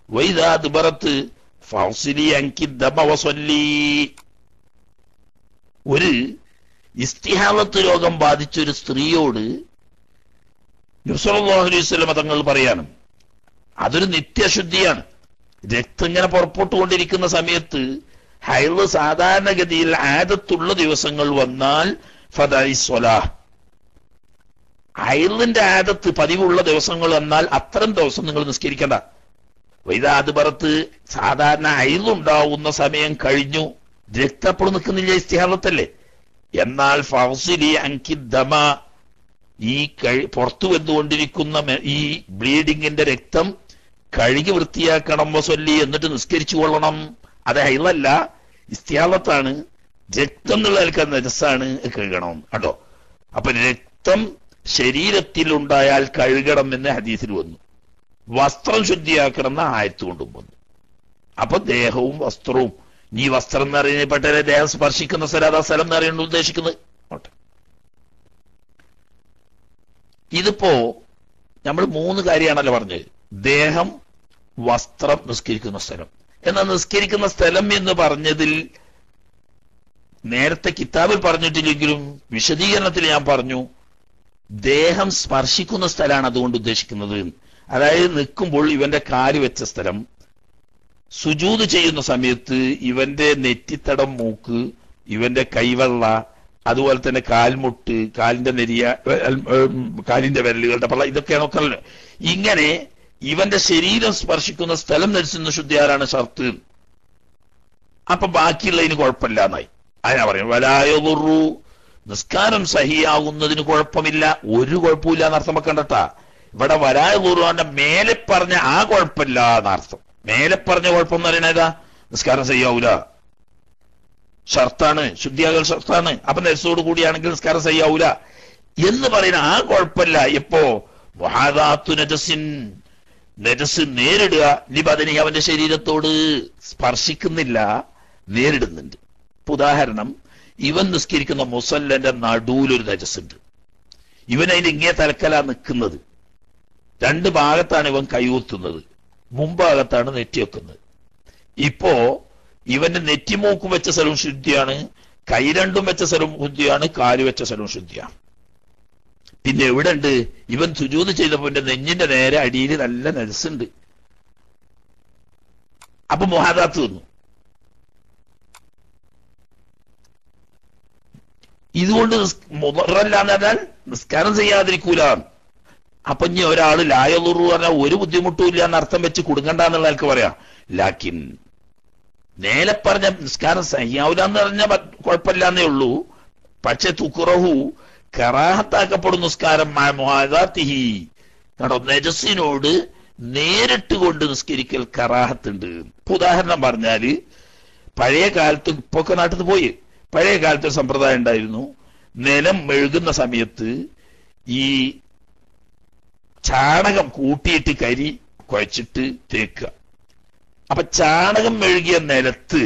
വഇദാ അദ്ബറത്ത് ഫൗസിലി അൻകി ദമ വസല്ലി. ഒരു ഇസ്തിഹാലത്ത് രോഗം ബാധിച്ച ഒരു സ്ത്രീയോട് നബി സല്ലല്ലാഹു അലൈഹി വസല്ലം തങ്ങൾ പറയാണ്, അതൊരു നിത്യശുദ്ധിയാണ്. രക്തം ഇങ്ങനെ പുറപ്പെട്ടുകൊണ്ടിരിക്കുന്ന സമയത്ത് ഹൈള് സാധാരണഗതിയിൽ ആദത്തുള്ള ദിവസങ്ങൾ വന്നാൽ ഫദഇ സ്വലാഹ്, ഹൈളിന്റെ ആദത്ത് പതിവുള്ള ദിവസങ്ങൾ വന്നാൽ അത്തരം ദിവസം നിങ്ങൾ നിസ്കരിക്കണ്ട. വൈദാദ്ബറത്ത്, സാധാരണ ഹൈളുണ്ടാവുന്ന സമയം കഴിഞ്ഞു, രക്തം അപ്പോഴും നിൽക്കുന്നില്ല, ഇസ്തിഹാലത്തല്ലേ. എന്നാൽ ഫൗസിലി അൻകി ദമ, ഈ പുറത്തു വന്നുകൊണ്ടിരിക്കുന്ന ഈ ബ്ലീഡിങ്ങിന്റെ രക്തം കഴുകി വൃത്തിയാക്കണം, വസല്ലി, എന്നിട്ട് നിസ്കരിച്ചു കൊള്ളണം. അത് ഹൈളല്ല, ഇസ്തിഹാലത്താണ്. രക്തം എന്നുള്ള നിലക്ക് നജസാണ്, കഴുകണം കേട്ടോ. അപ്പൊ രക്തം ശരീരത്തിൽ ഉണ്ടായാൽ കഴുകണം എന്ന് ഹദീസിൽ വന്നു. വസ്ത്രം ശുദ്ധിയാക്കണം എന്ന ആയത്ത് കൊണ്ടും വന്നു. അപ്പൊ ദേഹവും വസ്ത്രവും, ഈ വസ്ത്രം എന്ന് അറിയപ്പെട്ട ദേഹം സ്പർശിക്കുന്ന സ്ഥലം, അതാ സ്ഥലം എന്ന് അറിയേണ്ട ഉദ്ദേശിക്കുന്നത്. ഇതിപ്പോ നമ്മൾ 3 കാര്യമാണല്ലോ പറഞ്ഞത്: ദേഹം, വസ്ത്രം, നിസ്കരിക്കുന്ന സ്ഥലം. എന്നാൽ നിസ്കരിക്കുന്ന സ്ഥലം എന്ന് പറഞ്ഞതിൽ നേരത്തെ കിതാബിൽ പറഞ്ഞിട്ടില്ലെങ്കിലും വിശദീകരണത്തിൽ ഞാൻ പറഞ്ഞു, ദേഹം സ്പർശിക്കുന്ന സ്ഥലമാണ് അതുകൊണ്ട് ഉദ്ദേശിക്കുന്നത്. അതായത് നിൽക്കുമ്പോൾ ഇവന്റെ കാല് വെച്ച സ്ഥലം, സുജൂദ് ചെയ്യുന്ന സമയത്ത് ഇവന്റെ നെറ്റിത്തടം, മൂക്ക്, ഇവന്റെ കൈവെള്ള, അതുപോലെ തന്നെ കാൽമുട്ട്, കാലിന്റെ നെരിയ, കാലിന്റെ വിരലുകളുടെ പള്ള, ഇതൊക്കെയാണ് ഒക്കെ. ഇങ്ങനെ ഇവന്റെ ശരീരം സ്പർശിക്കുന്ന സ്ഥലം ധരിച്ചുന്ന ശുദ്ധിയാരാണ് ഷർത്ത്. അപ്പൊ ബാക്കിയുള്ളതിന് കുഴപ്പമില്ല എന്നായി. അതിനാ പറയും വലായുറു, നിസ്കാരം സഹിയാകുന്നതിന് കുഴപ്പമില്ല, ഒരു കുഴപ്പമില്ല എന്നർത്ഥം വെക്കണ്ടട്ടാ. ഇവിടെ വലായുറുന്റെ മേലെ പറഞ്ഞ ആ കുഴപ്പമില്ല എന്നർത്ഥം. മേലെ പറഞ്ഞ കുഴപ്പം എന്ന് പറയുന്നത് ഏതാ? നിസ്കാരം സഹിയാവൂല, ഷർത്താണ്, ശുദ്ധിയാകൽ ഷർത്താണ്. അപ്പൊ നജസോട് കൂടിയാണെങ്കിൽ നിസ്കാരം സഹിയാവൂല എന്ന് പറയുന്ന ആ കുഴപ്പമില്ല. എപ്പോ വഹാദാത്തു നജസിൻ, നജസ് നേരിടുക, ലിബദനി, അവന്റെ ശരീരത്തോട് സ്പർശിക്കുന്നില്ല, നേരിടുന്നുണ്ട്. ഉദാഹരണം, ഇവൻ നിസ്കരിക്കുന്ന മുസല്ലന്റെ നടുവിലൊരു നജസ് ഉണ്ട്. ഇവൻ അതിന്റെ ഇങ്ങേ തലക്കലാ നിൽക്കുന്നത്. 2 ഭാഗത്താണ് ഇവൻ കൈകുത്തുന്നത്, മുൻഭാഗത്താണ് നെറ്റി വെക്കുന്നത്. ഇപ്പോ ഇവന്റെ നെറ്റിമൂക്കും വെച്ച സ്ഥലവും ശുദ്ധിയാണ്, കൈ രണ്ടും വെച്ച സ്ഥലവും ശുദ്ധിയാണ്, കാല് വെച്ച സ്ഥലവും ശുദ്ധിയാണ്. പിന്നെ എവിടെ ഉണ്ട്? ഇവൻ സുജൂദ് ചെയ്തപ്പോ എന്റെ നെഞ്ഞിന്റെ നേരെ അടിയിൽ നല്ല നജസുണ്ട്. അപ്പൊ മുഹാദാത്ത് വന്നു. ഇതുകൊണ്ട് മുദറല്ലാന്ന് പറഞ്ഞാൽ നിസ്കാരം ചെയ്യാതിരിക്കൂല. അപ്പൊ ഇനി ഒരാള് ലായലുറു പറഞ്ഞാൽ ഒരു ബുദ്ധിമുട്ടും ഇല്ല എന്ന് അർത്ഥം വെച്ച് കുടുങ്ങണ്ടെന്നുള്ള ആൾക്ക് പറയാം. ലാക്കിൻ നേരെ പറഞ്ഞ നിസ്കാരം സഹിയാവൂല എന്ന് പറഞ്ഞാൽ കുഴപ്പമില്ലാന്നേ ഉള്ളൂ. പക്ഷെ തുക്കുറഹു കറാഹത്താക്കപ്പെടും നിസ്കാരം മുഹാദാത്തിഹി. കേട്ടോ, നജസിനോട് നേരിട്ട് കൊണ്ട് നിസ്കരിക്കൽ കറാഹത്തുണ്ട്. ഉദാഹരണം പറഞ്ഞാല് പഴയ കാലത്ത്, ഇപ്പൊക്കെ നാട്ടിൽ പോയി, പഴയ കാലത്ത് ഒരു സമ്പ്രദായം ഉണ്ടായിരുന്നു. നിലം മെഴുകുന്ന സമയത്ത് ഈ ചാണകം കൂട്ടിയിട്ട് കരി കുഴച്ചിട്ട് തേക്കുക. അപ്പൊ ചാണകം മെഴുകിയ നിലത്ത്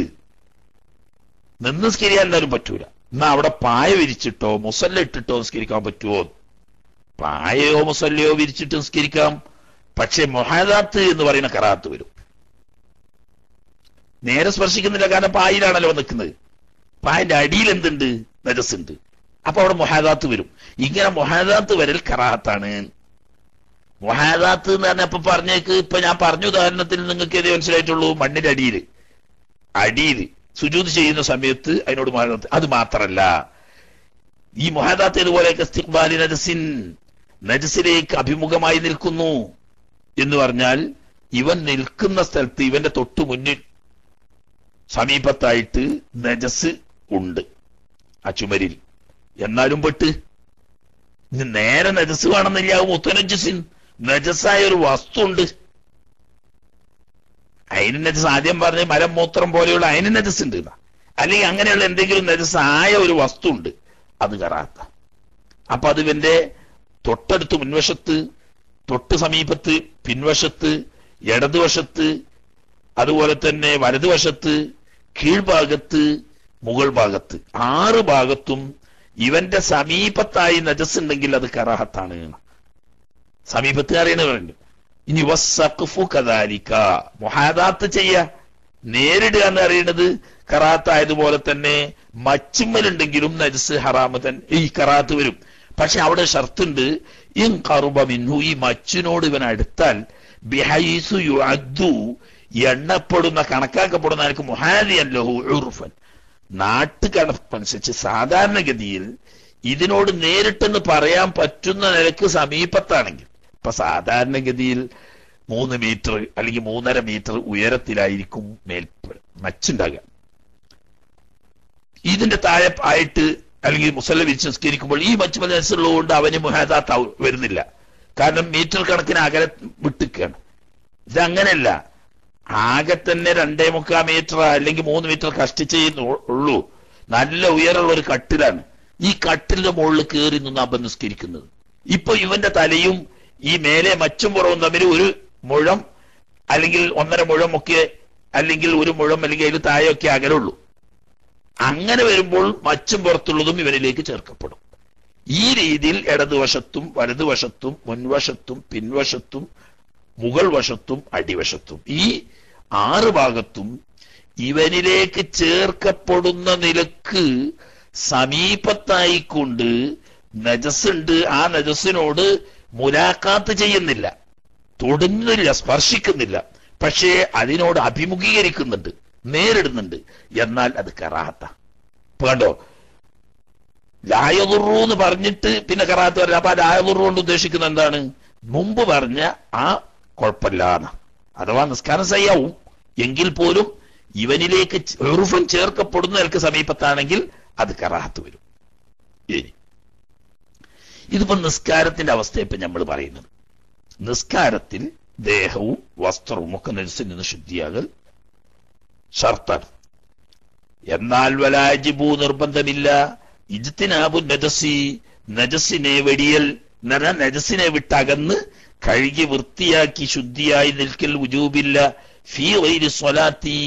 നിന്ന് നിസ്കരിക്കാൻ എന്തായാലും പറ്റൂല. എന്നാ അവിടെ പായ വിരിച്ചിട്ടോ മുസല്ല ഇട്ടിട്ടോ നിസ്കരിക്കാൻ പറ്റുമോ? പായയോ മുസല്ലയോ വിരിച്ചിട്ട് നിസ്കരിക്കാം. പക്ഷെ മുഹാദാത്ത് എന്ന് പറയുന്ന കറാത്ത് വരും. നേരെ സ്പർശിക്കുന്നില്ല, കാരണം പായിലാണല്ലോ നിൽക്കുന്നത്. പായന്റെ അടിയിൽ എന്തുണ്ട്? നജസുണ്ട്. അപ്പൊ അവിടെ മുഹാദാത്ത് വരും. ഇങ്ങനെ മുഹാദാത്ത് വരൽ കറാഹത്താണ്. മുഹാദാത്ത് എന്ന് പറഞ്ഞപ്പോ പറഞ്ഞേക്ക്, ഇപ്പൊ ഞാൻ പറഞ്ഞ ഉദാഹരണത്തിൽ നിങ്ങൾക്ക് ഏതേ മനസ്സിലായിട്ടുള്ളൂ. മണ്ണിന്റെ അടിയിൽ സുജൂദ് ചെയ്യുന്ന സമയത്ത് അതിനോട് മുഹാദാത്ത്. അത് മാത്രല്ല, ഈ മുഹാദാത്ത് ഇതുപോലെയൊക്കെ ഇസ്തിഖ്ബാലി നജസിൻ, നജസിലേക്ക് അഭിമുഖമായി നിൽക്കുന്നു എന്ന് പറഞ്ഞാൽ ഇവൻ നിൽക്കുന്ന സ്ഥലത്ത് ഇവന്റെ തൊട്ടു മുന്നിൽ സമീപത്തായിട്ട് നജസ് ഉണ്ട് ആ ചുമരിൽ. എന്നാലും പെട്ട് നേരെ നജസ് വേണമെന്നില്ല. മുത്തനജസിൻ, നജസായ ഒരു വസ്തു ഉണ്ട്. അതിന് നജസ് ആദ്യം പറഞ്ഞ മരം മൂത്രം പോലെയുള്ള അതിന് നജസ് ഉണ്ട്. അല്ലെങ്കിൽ അങ്ങനെയുള്ള എന്തെങ്കിലും നജസായ ഒരു വസ്തു ഉണ്ട്, അത് കറാത്ത. അപ്പൊ അത് ഇവന്റെ തൊട്ടടുത്ത് മുൻവശത്ത്, തൊട്ട് സമീപത്ത്, പിൻവശത്ത്, ഇടതുവശത്ത്, അതുപോലെ തന്നെ വലതുവശത്ത്, കീഴ്ഭാഗത്ത്, മുകൾ ഭാഗത്ത്, 6 ഭാഗത്തും ഇവന്റെ സമീപത്തായി നജസ് ഉണ്ടെങ്കിൽ അത് കറാഹത്താണ്. സമീപത്ത് അറിയണവരുണ്ട്. ഇനി വസ്സഖ്ഫു കദാലിക, മുഹാദാത്ത് ചെയ്യ, നേരിടുക എന്ന് അറിയുന്നത് കറാത്തായതുപോലെ തന്നെ മച്ചുമ്മലുണ്ടെങ്കിലും നജസ് ഹറാമ് തന്നെ ഈ കറാത്ത് വരും. പക്ഷെ അവിടെ ഷർത്തുണ്ട്. ഇൻ ഖറുബ മിൻഹു, ഈ മച്ചിനോട് ഇവൻ അടുത്താൽ, ബിഹൈസു യുഅദ്ദു, എണ്ണപ്പെടുന്ന കണക്കാക്കപ്പെടുന്ന നിലക്ക് മുഹാദിയൻ ലഹു ഉർഫൻ, നാട്ടുകണക്കനുസരിച്ച് സാധാരണഗതിയിൽ ഇതിനോട് നേരിട്ടെന്ന് പറയാൻ പറ്റുന്ന നിലക്ക് സമീപത്താണെങ്കിൽ, ഇപ്പൊ സാധാരണഗതിയിൽ 3 മീറ്റർ അല്ലെങ്കിൽ 3.5 മീറ്റർ ഉയരത്തിലായിരിക്കും മച്ചുണ്ടാകുക. ഇതിന്റെ താഴെ ആയിട്ട് അല്ലെങ്കിൽ മുസല്ല വിരിച്ച് നിസ്കരിക്കുമ്പോൾ ഈ മച്ച് മനസ്സുള്ളതുകൊണ്ട് അവന് മുഹാദാത്ത് വരുന്നില്ല. കാരണം മീറ്റർ കണക്കിന് അകലെ വിട്ടിക്കുകയാണ്. ഇതങ്ങനെയല്ല. ആകെ തന്നെ 2.25 മീറ്റർ അല്ലെങ്കിൽ 3 മീറ്റർ കഷ്ടിച്ചേ ഉള്ളൂ. നല്ല ഉയരമുള്ള ഒരു കട്ടിലാണ്. ഈ കട്ടിലിന്റെ മുകളിൽ കയറി നിന്ന് അവൻ നിസ്കരിക്കുന്നത്. ഇപ്പൊ ഇവന്റെ തലയും ഈ മേലെ മച്ചും പുറവും തമ്മിൽ 1 മുഴം അല്ലെങ്കിൽ 1.5 മുഴം ഒക്കെ, അല്ലെങ്കിൽ 1 മുഴം അല്ലെങ്കിൽ അതിൽ താഴെയൊക്കെ അകലുള്ളൂ. അങ്ങനെ വരുമ്പോൾ മച്ചും പുറത്തുള്ളതും ഇവനിലേക്ക് ചേർക്കപ്പെടും. ഈ രീതിയിൽ ഇടതുവശത്തും വലതുവശത്തും മുൻവശത്തും പിൻവശത്തും മുകൾ വശത്തും അടിവശത്തും ഈ 6 ഭാഗത്തും ഇവനിലേക്ക് ചേർക്കപ്പെടുന്ന നിലക്ക് സമീപത്തായിക്കൊണ്ട് നജസുണ്ട്. ആ നജസിനോട് മുലാഖാത്ത് ചെയ്യുന്നില്ല, തൊടുന്നില്ല, സ്പർശിക്കുന്നില്ല. പക്ഷേ അതിനോട് അഭിമുഖീകരിക്കുന്നുണ്ട്, നേരിടുന്നുണ്ട്. എന്നാൽ അത് കറാഹത്ത. കണ്ടോ, ലായദുറു എന്ന് പറഞ്ഞിട്ട് പിന്നെ കറാഹത്ത് പറഞ്ഞ. അപ്പൊ ലായദുറു കൊണ്ട് ഉദ്ദേശിക്കുന്നത് എന്താണ്? മുമ്പ് പറഞ്ഞ ആ കുഴപ്പമില്ലാന്ന്. അഥവാ നിസ്കാരം സയ്യാവും എങ്കിൽ പോലും ഇവനിലേക്ക് ഉറുഫൻ ചേർക്കപ്പെടുന്ന നിലക്ക് സമീപത്താണെങ്കിൽ അത് കറാഹത്ത് വരും. ഇനി ഇതിപ്പോ നിസ്കാരത്തിന്റെ അവസ്ഥ ഇപ്പൊ നമ്മൾ പറയുന്നത്. നിസ്കാരത്തിൽ ദേഹവും വസ്ത്രവും ഒക്കെ നജസിൽ നിന്ന് ശുദ്ധിയാകൽ ഷർത്താണ്. എന്നാൽ വലാജിബു, നിർബന്ധമില്ല. ഇജ്തിനാബു നജസി, നജസിനെ വെടിയൽ, നജസിനെ വിട്ടകന്ന് കഴുകി വൃത്തിയാക്കി ശുദ്ധിയായി നിൽക്കൽ വുജൂബില്ല. ഫീ ഗൈരി സ്വലാത്തി,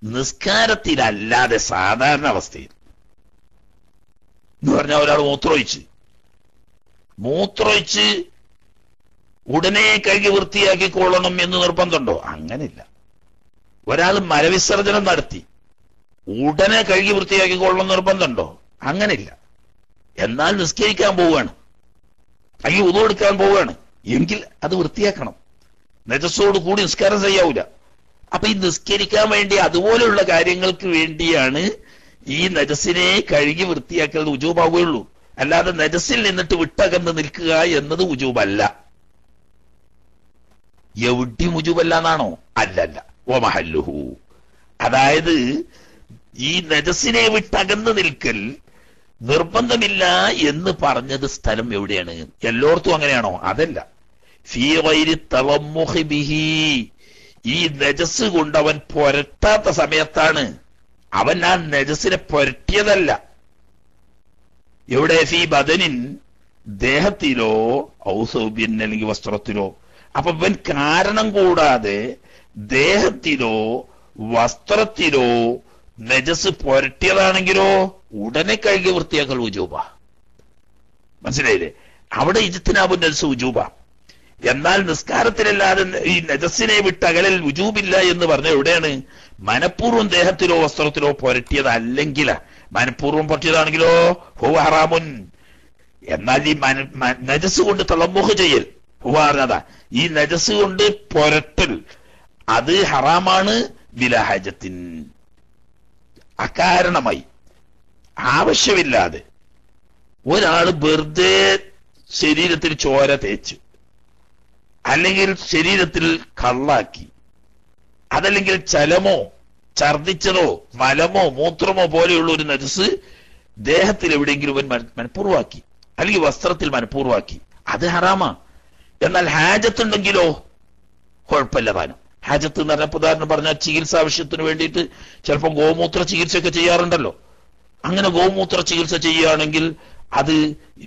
നിസ്കാരത്തിലല്ലാതെ സാധാരണ അവസ്ഥയിൽ എന്ന് പറഞ്ഞാൽ ഒരാൾ മൂത്രമൊഴിച്ച് ഉടനെ കഴുകി വൃത്തിയാക്കിക്കൊള്ളണം എന്ന് നിർബന്ധമുണ്ടോ? അങ്ങനെയില്ല. ഒരാൾ മലവിസർജനം നടത്തി ഉടനെ കഴുകി വൃത്തിയാക്കിക്കൊള്ളണം നിർബന്ധമുണ്ടോ? അങ്ങനില്ല. എന്നാൽ നിസ്കരിക്കാൻ പോവുകയാണ്, അല്ലെങ്കിൽ ഉദു എടുക്കാൻ പോവുകയാണ് എങ്കിൽ അത് വൃത്തിയാക്കണം. നജസ്സോട് കൂടി നിസ്കാരം ചെയ്യാവൂല. അപ്പൊ ഈ നിസ്കരിക്കാൻ വേണ്ടി അതുപോലെയുള്ള കാര്യങ്ങൾക്ക് വേണ്ടിയാണ് ഈ നജസിനെ കഴുകി വൃത്തിയാക്കുന്നത് ഉജൂബാവുകയുള്ളൂ. അല്ലാതെ നജസിൽ നിന്നിട്ട് വിട്ടകന്ന് നിൽക്കുക എന്നത് ഉജൂബല്ല. എവിടെയും ഉജൂബല്ല എന്നാണോ? അല്ലല്ല. വമഹല്ലുഹു, അതായത് ഈ നജസിനെ വിട്ടകന്ന് നിൽക്കൽ നിർബന്ധമില്ല എന്ന് പറഞ്ഞത് സ്ഥലം എവിടെയാണ്? എല്ലായിടത്തും അങ്ങനെയാണോ? അതല്ല. ഫീ ഗൈരി തളമ്മുഹി ബിഹി, ഈ നജസ് കൊണ്ട് അവൻ പുരട്ടാത്ത സമയത്താണ്. അവൻ ആ നജസിനെ പുരട്ടിയതല്ല. എവിടെ? ഫീ ബദനിൻ, ദേഹത്തിലോ ഔസൗബിൻ, അല്ലെങ്കിൽ വസ്ത്രത്തിലോ. അപ്പൊ ഇവൻ കാരണം കൂടാതെ ദേഹത്തിലോ വസ്ത്രത്തിലോ നജസ് പുരട്ടിയതാണെങ്കിലോ ഉടനെ കഴുകി വൃത്തിയാക്കൽ ഉജൂബ. മനസ്സിലായില്ലേ? അവിടെ ഇജ്തിനാബു നജസ് ഉജൂബ. എന്നാൽ നിസ്കാരത്തിലല്ലാതെ ഈ നജസിനെ വിട്ടകലൽ ഉജൂബില്ല എന്ന് പറഞ്ഞ എവിടെയാണ്? മനഃപൂർവ്വം ദേഹത്തിലോ വസ്ത്രത്തിലോ പുരട്ടിയതല്ലെങ്കിൽ. മനഃപൂർവ്വം പുരട്ടിയതാണെങ്കിലോ ഹുവ ഹറാമുൻ. എന്നാൽ ഈ നജസ് കൊണ്ട് തളമ്മുഹ് ചെയ്യൽ, ഹുവ പറഞ്ഞതാ, ഈ നജസ് കൊണ്ട് പുരട്ടൽ അത് ഹറാമാണ്. ബിലാഹജത്തിൻ, അകാരണമായി ആവശ്യമില്ലാതെ ഒരാള് വെറുതെ ശരീരത്തിൽ ചോര തേച്ചു, അല്ലെങ്കിൽ ശരീരത്തിൽ കള്ളാക്കി, അതല്ലെങ്കിൽ ചലമോ ഛർദിച്ചതോ മലമോ മൂത്രമോ പോലെയുള്ള ഒരു നജസ് ദേഹത്തിൽ എവിടെയെങ്കിലും മനഃപൂർവ്വമാക്കി, അല്ലെങ്കിൽ വസ്ത്രത്തിൽ മനഃപൂർവ്വമാക്കി, അത് ഹറാമാ. എന്നാൽ ഹാജത്തുണ്ടെങ്കിലോ കുഴപ്പമില്ല താനും. ഹാജത്ത് എന്ന് പറഞ്ഞ ഉദാഹരണം പറഞ്ഞാൽ ചികിത്സാ ആവശ്യത്തിന് വേണ്ടിയിട്ട് ചിലപ്പോൾ ഗോമൂത്ര ചികിത്സയൊക്കെ ചെയ്യാറുണ്ടല്ലോ. അങ്ങനെ ഗോമൂത്ര ചികിത്സ ചെയ്യുകയാണെങ്കിൽ അത്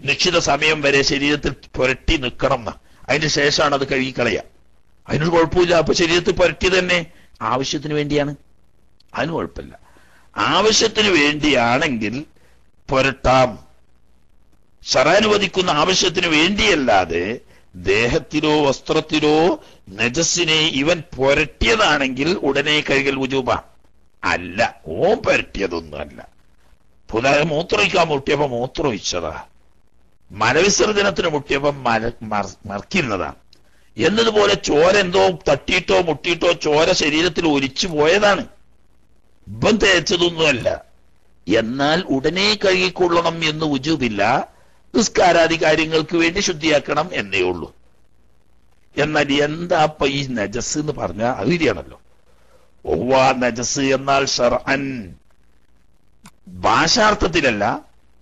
നിശ്ചിത സമയം വരെ ശരീരത്തിൽ പുരട്ടി നിൽക്കണം എന്നാ. അതിന് ശേഷമാണ് അത് കഴുകിക്കളയുക. അതിനൊരു കുഴപ്പമില്ല. അപ്പൊ ശരീരത്തിൽ പുരട്ടി തന്നെ ആവശ്യത്തിന് വേണ്ടിയാണ്, അതിന് കുഴപ്പമില്ല. ആവശ്യത്തിന് വേണ്ടിയാണെങ്കിൽ പുരട്ടാം. ശറഅനുവദിക്കുന്ന ആവശ്യത്തിന് വേണ്ടിയല്ലാതെ ദേഹത്തിലോ വസ്ത്രത്തിലോ നജസിനെ ഇവൻ പുരട്ടിയതാണെങ്കിൽ ഉടനെ കഴുകൽ ഉജൂബ അല്ല. ഓൻ പുരട്ടിയതൊന്നും അല്ല. പുതിയ മൂത്രമൊഴിക്കാൻ മുട്ടിയപ്പോ മൂത്രമൊഴിച്ചതാ, മലവിസർജനത്തിന് മുട്ടിയപ്പോ മറക്കിരുന്നതാണ്. എന്നതുപോലെ ചോര എന്തോ തട്ടിയിട്ടോ മുട്ടിയിട്ടോ ചോര ശരീരത്തിൽ ഒലിച്ചു പോയതാണ്, ഇപ്പം തേച്ചതൊന്നുമല്ല. എന്നാൽ ഉടനെ കഴുകിക്കൊള്ളണം എന്ന് ഉജൂബില്ല. നിസ്കാരാദി കാര്യങ്ങൾക്ക് വേണ്ടി ശുദ്ധിയാക്കണം എന്നേ ഉള്ളൂ. എന്നാൽ എന്താ ഇപ്പൊ ഈ നജസ് എന്ന് പറഞ്ഞാൽ അത് ശരിയാണല്ലോ. ഒവ്വ നജസ് എന്നാൽ ശർഅൻ, ഭാഷാർത്ഥത്തിലല്ല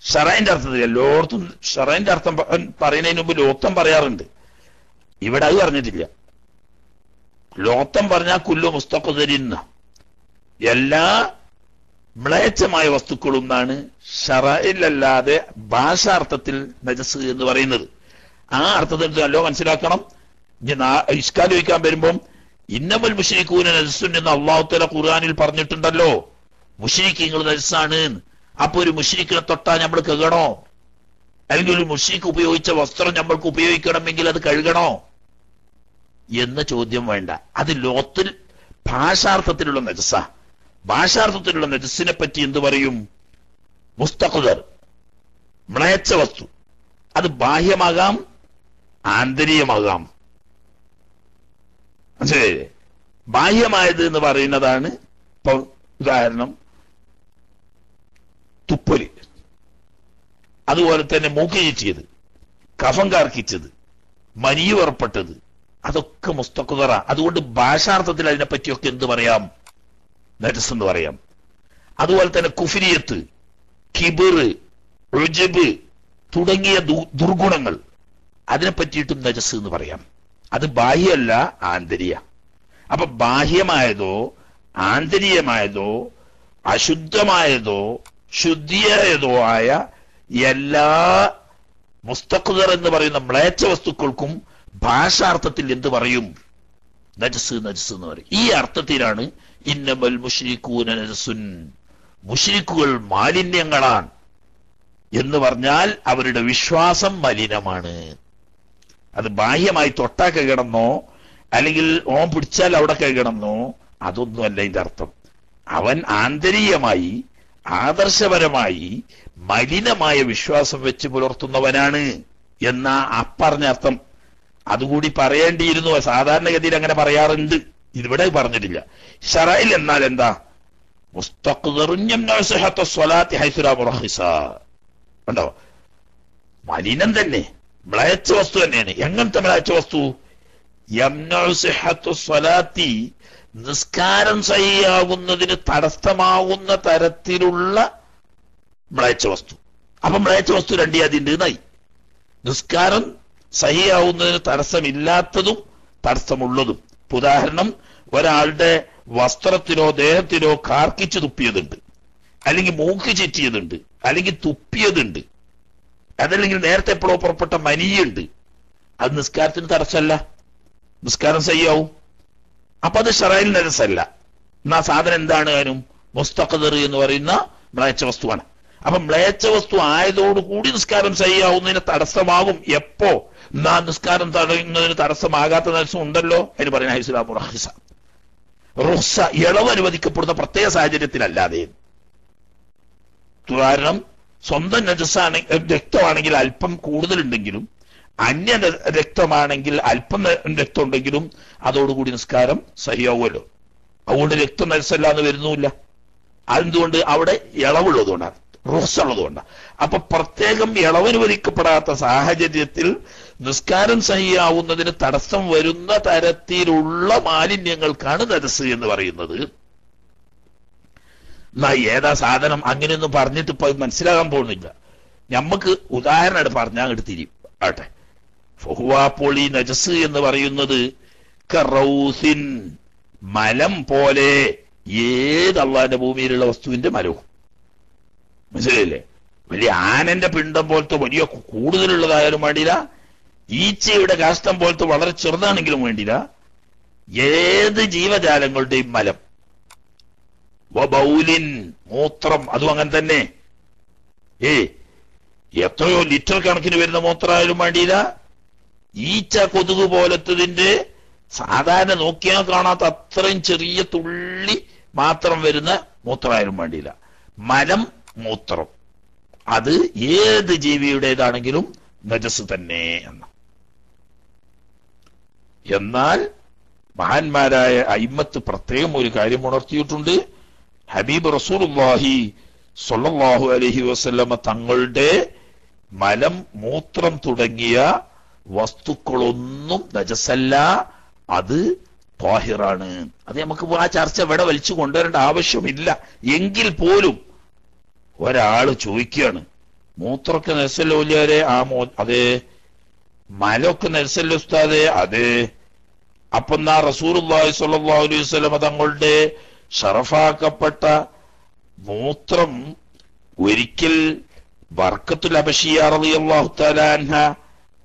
ഷറൈന്റെ അർത്ഥത്തിൽ. എല്ലായിടത്തും ഷറൈന്റെ അർത്ഥം പറയുന്നതിന് മുമ്പ് ലോത്തം പറയാറുണ്ട്. ഇവിടെ അത് പറഞ്ഞിട്ടില്ല. ലോത്തം പറഞ്ഞാൽ കുല്ലു മുസ്തഖ്ദരിന്ന, എല്ലാ മ്ലേച്ഛമായ വസ്തുക്കളും എന്നാണ് ഷറയിലല്ലാതെ ഭാഷാർത്ഥത്തിൽ നജസ് എന്ന് പറയുന്നത്. ആ അർത്ഥത്തിൽ നല്ലോ മനസ്സിലാക്കണം. ഇനി ഇഷ്കാൽ ചോദിക്കാൻ വരുമ്പം ഇന്നമൽ മുശ്രിക്കൂന നജസുൻ എന്ന് അല്ലാഹു തആല ഖുർആനിൽ പറഞ്ഞിട്ടുണ്ടല്ലോ. മുശ്രിക്കീങ്ങൾ നജസാണ്. അപ്പൊ ഒരു മുശ്രിക്കിനെ തൊട്ടാൽ നമ്മൾ കഴുകണോ? അല്ലെങ്കിൽ ഒരു മുശ്രിക്ക് ഉപയോഗിച്ച വസ്ത്രം നമ്മൾക്ക് ഉപയോഗിക്കണമെങ്കിൽ അത് കഴുകണോ എന്ന ചോദ്യം വേണ്ട. അത് ലോത്തിൽ ഭാഷാർത്ഥത്തിലുള്ള നജസ. ഭാഷാർത്ഥത്തിലുള്ള നജസിനെ പറ്റി എന്ത് പറയും? മുസ്തഖ്ദർ, മ്ലേച്ഛ വസ്തു. അത് ബാഹ്യമാകാം, ആന്തരീയമാകാം. മനസ്സിലായില്ലേ? ബാഹ്യമായത് എന്ന് പറയുന്നതാണ് ഇപ്പൊ ഉദാഹരണം തുപ്പല്, അതുപോലെ തന്നെ മൂക്ക് ചീറ്റിയത്, കഫം കാർക്കിച്ചത്, മനിയ് ഉറപ്പെട്ടത്, അതൊക്കെ മുസ്തഖ്ദറ. അതുകൊണ്ട് ഭാഷാർത്ഥത്തിൽ അതിനെപ്പറ്റിയൊക്കെ എന്ത് പറയാം? നജസ് എന്ന് പറയാം. അതുപോലെ തന്നെ കുഫ്രിയത്ത്, കിബിർ, ഉജ്ബ് തുടങ്ങിയ ദുർഗുണങ്ങൾ, അതിനെ പറ്റിയിട്ടും നജസ് എന്ന് പറയാം. അത് ബാഹ്യമല്ല, ആന്തരിക. അപ്പൊ ബാഹ്യമായതോ ആന്തരീയമായതോ അശുദ്ധമായതോ ശുദ്ധിയായതോ ആയ എല്ലാ മുസ്തഖ്ദർ എന്ന് പറയുന്ന മ്ലേച്ഛ വസ്തുക്കൾക്കും ഭാഷാർത്ഥത്തിൽ എന്ത് പറയും? നജസ്, നജസ് എന്ന് പറയും. ഈ അർത്ഥത്തിലാണ് ഇന്നമൽ മുശ്രിക്കൂന നജസുൻ, മുശ്രിക്കുകൾ മാലിന്യങ്ങളാണ് എന്ന് പറഞ്ഞാൽ അവരുടെ വിശ്വാസം മലിനമാണ്. അത് ബാഹ്യമായി തൊട്ടാ കഴുകണമെന്നോ അല്ലെങ്കിൽ ഓം പിടിച്ചാൽ അവിടെ കഴുകണമെന്നോ അതൊന്നുമല്ല ഇതിന്റെ അർത്ഥം. അവൻ ആന്തരികമായി ആദർശപരമായി മലിനമായ വിശ്വാസം വെച്ച് പുലർത്തുന്നവനാണ് എന്ന അപ്പറഞ്ഞ അർത്ഥം. അതുകൂടി പറയേണ്ടിയിരുന്നു. സാധാരണഗതിയിൽ അങ്ങനെ പറയാറുണ്ട്, ഇവിടെ പറഞ്ഞിട്ടില്ല. ശറയിൽ എന്നാൽ എന്താ? ഉണ്ടോ? മലിനം തന്നെ, മ്ലേച്ഛ വസ്തു തന്നെയാണ്. എങ്ങനത്തെ മ്ലേച്ഛ വസ്തു? സ്വലാത്തി, നിസ്കാരം സഹിയാകുന്നതിന് തടസ്സമാകുന്ന തരത്തിലുള്ള മ്ലേച്ഛ വസ്തു. അപ്പൊ മ്ലേച്ഛ വസ്തു രണ്ടു അതിൻ്റെ നായി. നിസ്കാരം സഹിയാവുന്നതിന് തടസ്സമില്ലാത്തതും തടസ്സമുള്ളതും. ഉദാഹരണം, ഒരാളുടെ വസ്ത്രത്തിലോ ദേഹത്തിലോ കാർക്കിച്ച് തുപ്പിയതുണ്ട്, അല്ലെങ്കിൽ മൂക്ക് ചുറ്റിയതുണ്ട്, അല്ലെങ്കിൽ തുപ്പിയതുണ്ട്, അതല്ലെങ്കിൽ നേരത്തെ എപ്പോഴോ പുറപ്പെട്ട മനിയുണ്ട്. അത് നിസ്കാരത്തിന് തടസ്സമല്ല, നിസ്കാരം സഹിയാവും. അപ്പൊ അത് ശറയിൽ നജസല്ല. എന്നാ സാധനം എന്താണ്? അതിനും മുസ്തഖദർ എന്ന് പറയുന്ന മ്ലേച്ഛ വസ്തുവാണ്. അപ്പൊ മ്ലേച്ഛ വസ്തു ആയതോടുകൂടി നിസ്കാരം സഹിയാവുന്നതിന് തടസ്സമാകും. എപ്പോ? എന്നാ നിസ്കാരം തടയുന്നതിന് തടസ്സമാകാത്ത നജസ് ഉണ്ടല്ലോ, അതിന് പറയുന്ന ഹൈസുലാമു റഹ്സ. റുഹ്സ ഇളവ് അനുവദിക്കപ്പെടുന്ന പ്രത്യേക സാഹചര്യത്തിലല്ലാതെ. കാരണം സ്വന്തം നജസാണെങ്കിൽ രക്തമാണെങ്കിൽ അല്പം കൂടുതലുണ്ടെങ്കിലും അന്യ രക്തമാണെങ്കിൽ അല്പം രക്തം ഉണ്ടെങ്കിലും അതോടുകൂടി നിസ്കാരം സഹിയാവുമല്ലോ. അതുകൊണ്ട് രക്തം നജസല്ല എന്ന് വരുന്നുമില്ല. അതെന്തുകൊണ്ട്? അവിടെ ഇളവുള്ളതുകൊണ്ടാണ്, റുഹ്സ ഉള്ളതുകൊണ്ടാണ്. അപ്പൊ പ്രത്യേകം ഇളവനുവദിക്കപ്പെടാത്ത സാഹചര്യത്തിൽ നിസ്കാരം സഹിയാവുന്നതിന് തടസ്സം വരുന്ന തരത്തിലുള്ള മാലിന്യങ്ങൾക്കാണ് നജസ് എന്ന് പറയുന്നത്. ഏതാ സാധനം? അങ്ങനെയൊന്നും പറഞ്ഞിട്ട് ഇപ്പൊ മനസ്സിലാകാൻ പോകുന്നില്ല. നമുക്ക് ഉദാഹരണമായിട്ട് പറഞ്ഞാൽ അങ്ങോട്ട് തിരിയും ആട്ടെ. ഫഹുവാപ്പോൾ ഈ നജസ് എന്ന് പറയുന്നത് കറൗസിൻ, മലം പോലെ, ഏത് അള്ളാന്റെ ഭൂമിയിലുള്ള വസ്തുവിന്റെ മലവും. മനസ്സിലായില്ലേ? വലിയ ആനന്റെ പിണ്ടം പോലത്തെ വലിയ കൂടുതലുള്ളതായാലും വേണ്ടില്ല, ഈച്ചയുടെ കാഷ്ടം പോലത്തെ വളരെ ചെറുതാണെങ്കിലും വേണ്ടില്ല, ഏത് ജീവജാലങ്ങളുടെയും മലം. വബൗലിൻ, മൂത്രം, അതും അങ്ങനെ തന്നെ. എത്രയോ ലിറ്റർ കണക്കിന് വരുന്ന മൂത്രമായാലും വേണ്ടിയില്ല, ഈച്ച കൊതുക് പോലത്തതിന്റെ സാധാരണ നോക്കിയാൽ കാണാത്ത അത്രയും ചെറിയ തുള്ളി മാത്രം വരുന്ന മൂത്രമായാലും വേണ്ടിയില്ല. മലം, മൂത്രം, അത് ഏത് ജീവിയുടേതാണെങ്കിലും നജസ് തന്നെ എന്ന. എന്നാൽ മഹാന്മാരായ അയിമ്മത്ത് പ്രത്യേകം ഒരു കാര്യം ഉണർത്തിയിട്ടുണ്ട്. ഹബീബ് റസൂലുള്ളാഹി സ്വല്ലല്ലാഹു അലൈഹി വസല്ലമ തങ്ങളുടെ മലം, മൂത്രം തുടങ്ങിയ വസ്തുക്കളൊന്നും നജസല്ല, അത് ത്വാഹിറാണ്. അത് നമുക്ക് ആ ചർച്ച ഇവിടെ വലിച്ചു കൊണ്ടുവരേണ്ട ആവശ്യമില്ല. എങ്കിൽ പോലും ഒരാള് ചോദിക്കുകയാണ്, മൂത്രമൊക്കെ നജസല്ല ഓലിയാരെ? അതെ. മലമൊക്കെ നജസല്ല ഉസ്താദേ? അതെ. അപ്പൊ എന്നാ റസൂലുള്ളാഹി സ്വല്ലല്ലാഹു അലൈഹി വസല്ലമ തങ്ങളുടെ ഷറഫാക്കപ്പെട്ട മൂത്രം ഒരിക്കൽ ബർക്കത്തുൽ അബശിയ റളിയല്ലാഹു തആല അൻഹ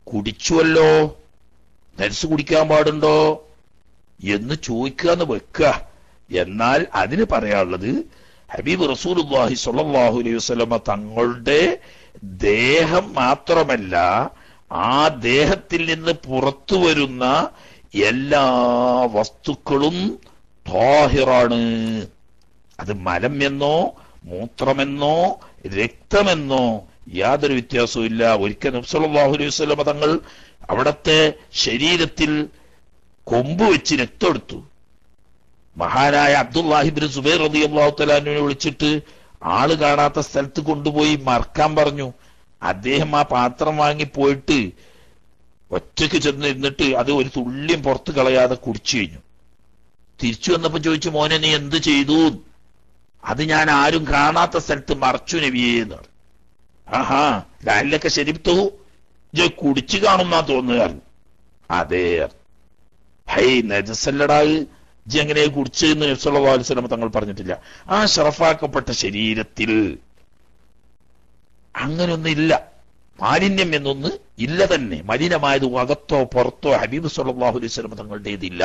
കുടിച്ചുവല്ലോ, നജസ് കുടിക്കാൻ പാടുണ്ടോ എന്ന് ചോദിക്കാന്ന് വെക്കുക. എന്നാൽ അതിന് പറയാനുള്ളത്, ഹബീബ് റസൂലുള്ളാഹി സ്വല്ലല്ലാഹു അലൈഹി വസല്ലമ തങ്ങളുടെ ദേഹം മാത്രമല്ല, ആ ദേഹത്തിൽ നിന്ന് പുറത്തു വരുന്ന എല്ലാ വസ്തുക്കളും ത്വാഹിറാണ്. അത് മലം എന്നോ മൂത്രമെന്നോ രക്തമെന്നോ യാതൊരു വ്യത്യാസവും ഇല്ല. ഒരിക്കൽ നബി സല്ലല്ലാഹു അലൈഹി വസല്ലമ തങ്ങൾ അവിടത്തെ ശരീരത്തിൽ കൊമ്പ് വെച്ച് രക്തം എടുത്തു. മഹാനായ അബ്ദുല്ലാഹി ഇബ്നു സുബൈർ റളിയല്ലാഹു തആല അൻഹുവിനെ വിളിച്ചിട്ട് ആള് കാണാത്ത സ്ഥലത്ത് കൊണ്ടുപോയി മറക്കാൻ പറഞ്ഞു. അദ്ദേഹം ആ പാത്രം വാങ്ങി പോയിട്ട് ഒറ്റയ്ക്ക് ചെന്ന് ഇരുന്നിട്ട് അത് ഒരു തുള്ളിയും പുറത്ത് കളയാതെ കുടിച്ചു കഴിഞ്ഞു. തിരിച്ചു വന്നപ്പോ ചോദിച്ചു, മോനെ നീ എന്ത് ചെയ്തു? അത് ഞാൻ ആരും കാണാത്ത സ്ഥലത്ത് മറച്ചു നബിയേ എന്ന് പറഞ്ഞു. ആഹാ, ലാലിലൊക്കെ ശരിപ്തോ കുടിച്ചു കാണുന്നാ തോന്നുക. അതെ. ഹൈ, നജസല്ലടാ, ജി എങ്ങനെ കുടിച്ചെന്ന് നബി സല്ലല്ലാഹു അലൈഹി വസല്ലം തങ്ങൾ പറഞ്ഞിട്ടില്ല. ആ ഷറഫാക്കപ്പെട്ട ശരീരത്തിൽ അങ്ങനൊന്നില്ല, മാലിന്യം എന്നൊന്ന് ഇല്ല തന്നെ. മലിനമായത് അകത്തോ പുറത്തോ ഹബീബ് സല്ലല്ലാഹു അലൈഹി വസല്ലം തങ്ങളുടേതില്ല.